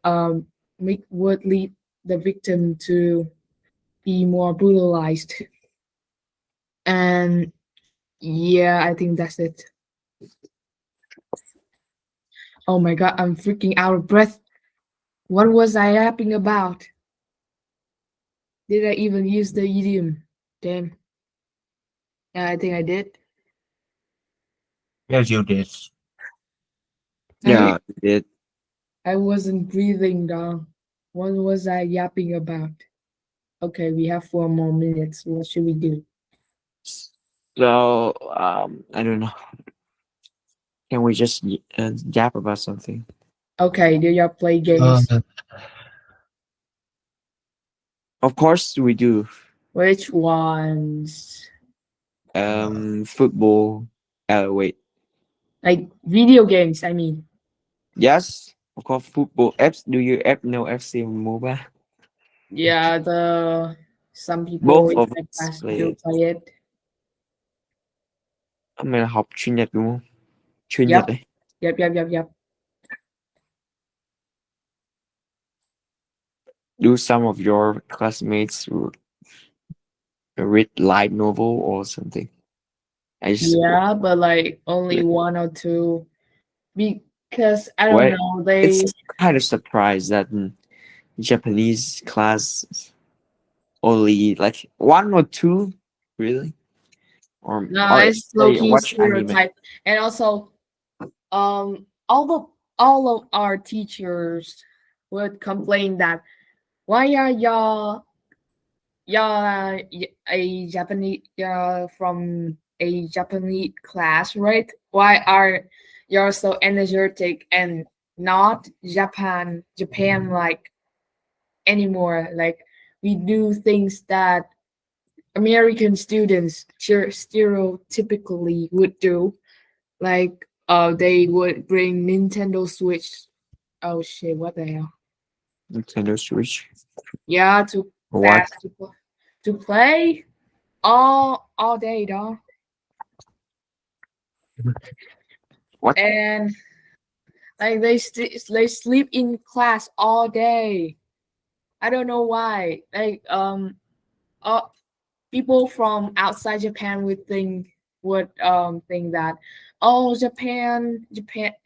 Would lead the victim to be more brutalized. And yeah, I think that's it. Oh my god, I'm freaking out of breath. What was I yapping about? Did I even use the idiom? Damn. Yeah, I think I did. Yes, you did. Yeah, it. I wasn't breathing down. What was I yapping about? Okay, we have 4 more minutes. What should we do? So I don't know. Can we just yap about something? Okay, do y'all play games? Of course we do. Which ones? Football. Wait. Like video games, I mean. Yes, of course, football. Apps. Do you app know FC Mobile? Yeah, the some people Both in of my us class play do it. play it. Mình học chuyên Nhật đúng không? Chuyên Yep. Nhật đấy. Yep. Do some of your classmates read light novel or something? I just Yeah, but like only one or two. Because I don't Wait, know, it's kind of surprised that in Japanese class only like one or two, really, or it's low they key watch anime. stereotype. And also, all of our teachers would complain that why are y'all a Japanese, from a Japanese class, right? Why are you're so energetic and not Japan like anymore? Like we do things that American students stereotypically would do. Like they would bring Nintendo Switch. Oh shit! What the hell? Nintendo Switch. Yeah, to What? class to play all day, dog. What? And like they sleep in class all day. I don't know why. Like people from outside Japan would think that, oh,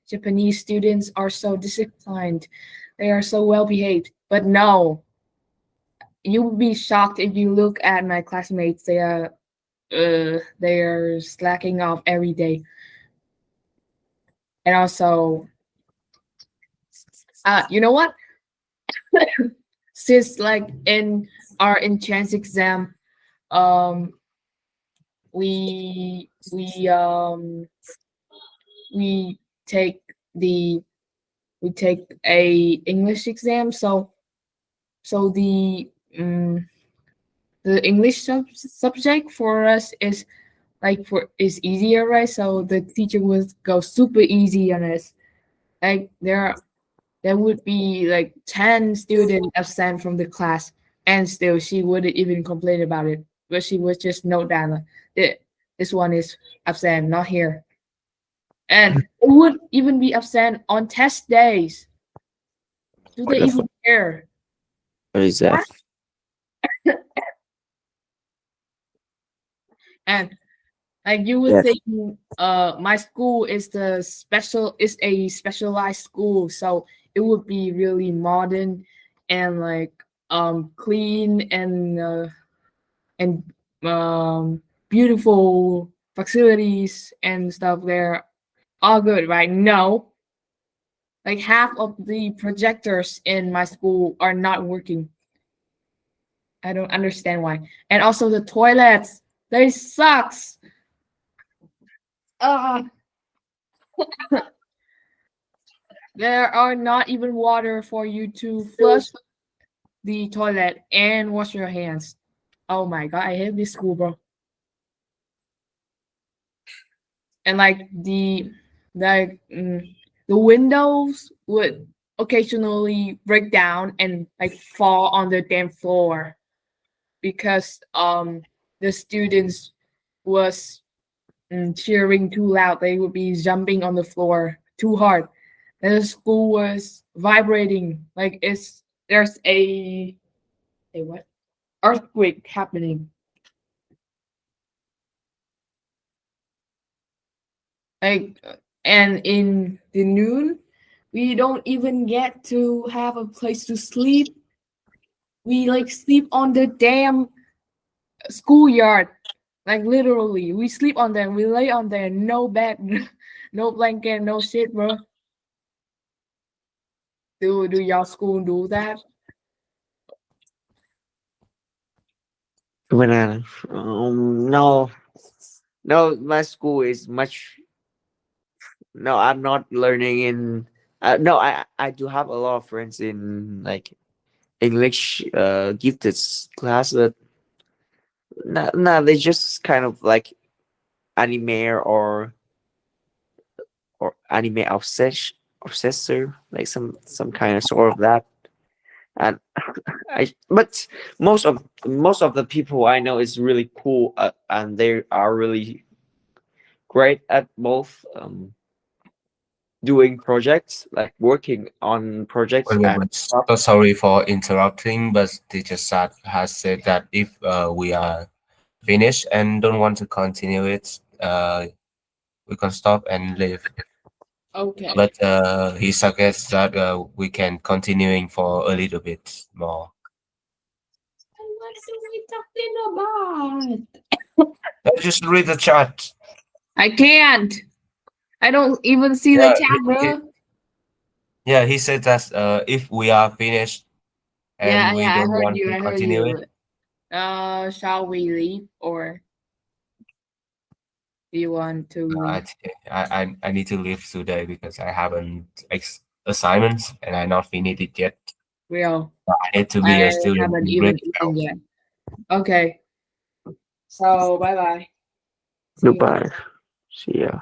Japanese students are so disciplined, they are so well behaved. But no, you would be shocked if you look at my classmates. They are slacking off every day. And also, you know what? Since like in our entrance exam, um, we we um we take the we take a English exam. So the English subject for us is is easier, right? So the teacher would go super easy on us. Like there would be like 10 students absent from the class, and still she wouldn't even complain about it. But she would just note down like, this one is absent, not here. And it would even be absent on test days. Do What they the even care? What is that? And like you would Yes. think my school is a specialized school, so it would be really modern and like clean and beautiful facilities and stuff there. All good, right? No. Like half of the projectors in my school are not working. I don't understand why. And also the toilets, they sucks. Uh, there are not even water for you to flush the toilet and wash your hands. Oh my god, I hate this school, bro. And like the windows would occasionally break down and like fall on the damn floor because the students was cheering too loud. They would be jumping on the floor too hard. And the school was vibrating like there's a what earthquake happening. Like and in the noon, we don't even get to have a place to sleep. We like sleep on the damn schoolyard. Like literally, we sleep on there. We lay on there. No bed, no blanket, no shit, bro. Do y'all school do that? Banana. No, no. My school is much. No, I'm not learning in. No, I do have a lot of friends in like English gifted class, but no, they just kind of like anime or anime obsessor, like some kind of sort of that. And but most of the people I know is really cool, and they are really great at both doing projects, like working on projects Well, and but stuff. so sorry for interrupting, but teacher Sat has said that if we are finished and don't want to continue it, we can stop and leave. Okay. But he suggests that we can continuing for a little bit more. What are we talking about? Just read the chat. I can't. I don't even see the chat, bro. Yeah, he said that if we are finished and Yeah, we I don't heard want you. to I heard continue you. it, Shall we leave or do you want to leave? I need to leave today because I haven't assignments and I not finished it yet. Well, I need to be I a student haven't in even grade eaten 12. yet. Okay. So bye bye. See you. Goodbye. See ya.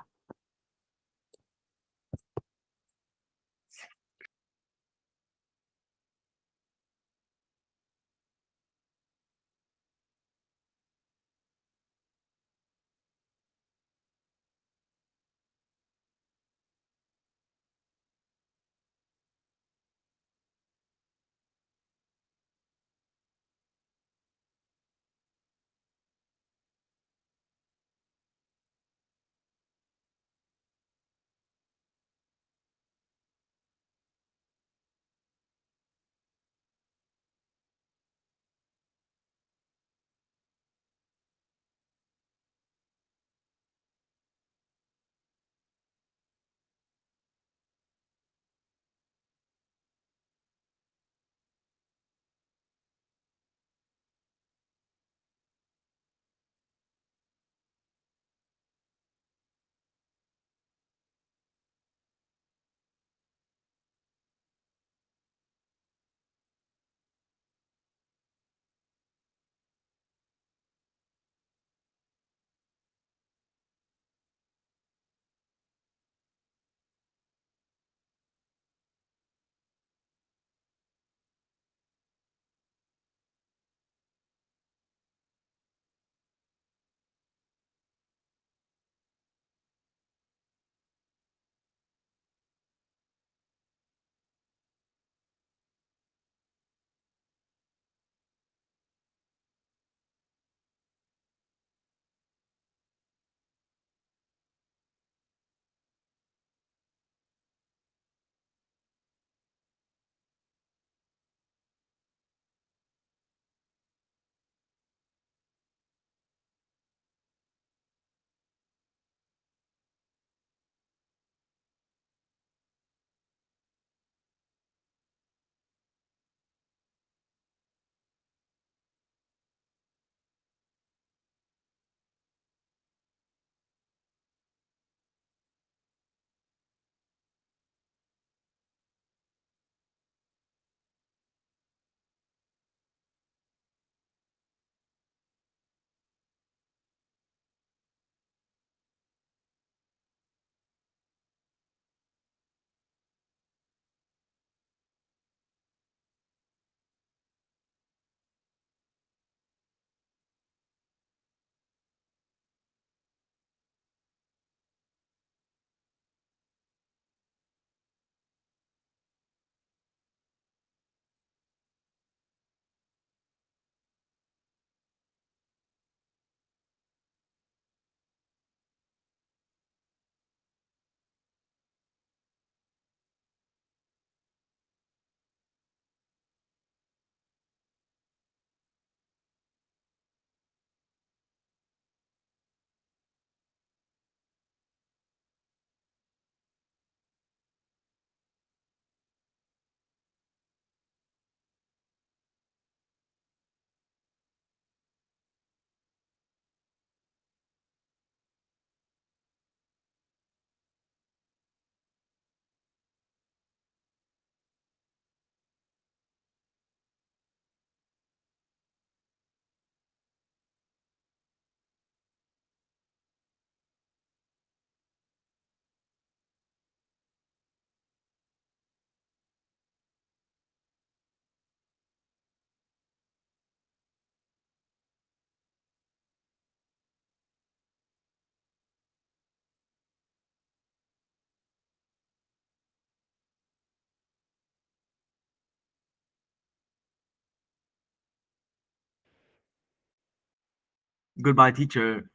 Goodbye, teacher.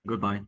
Goodbye.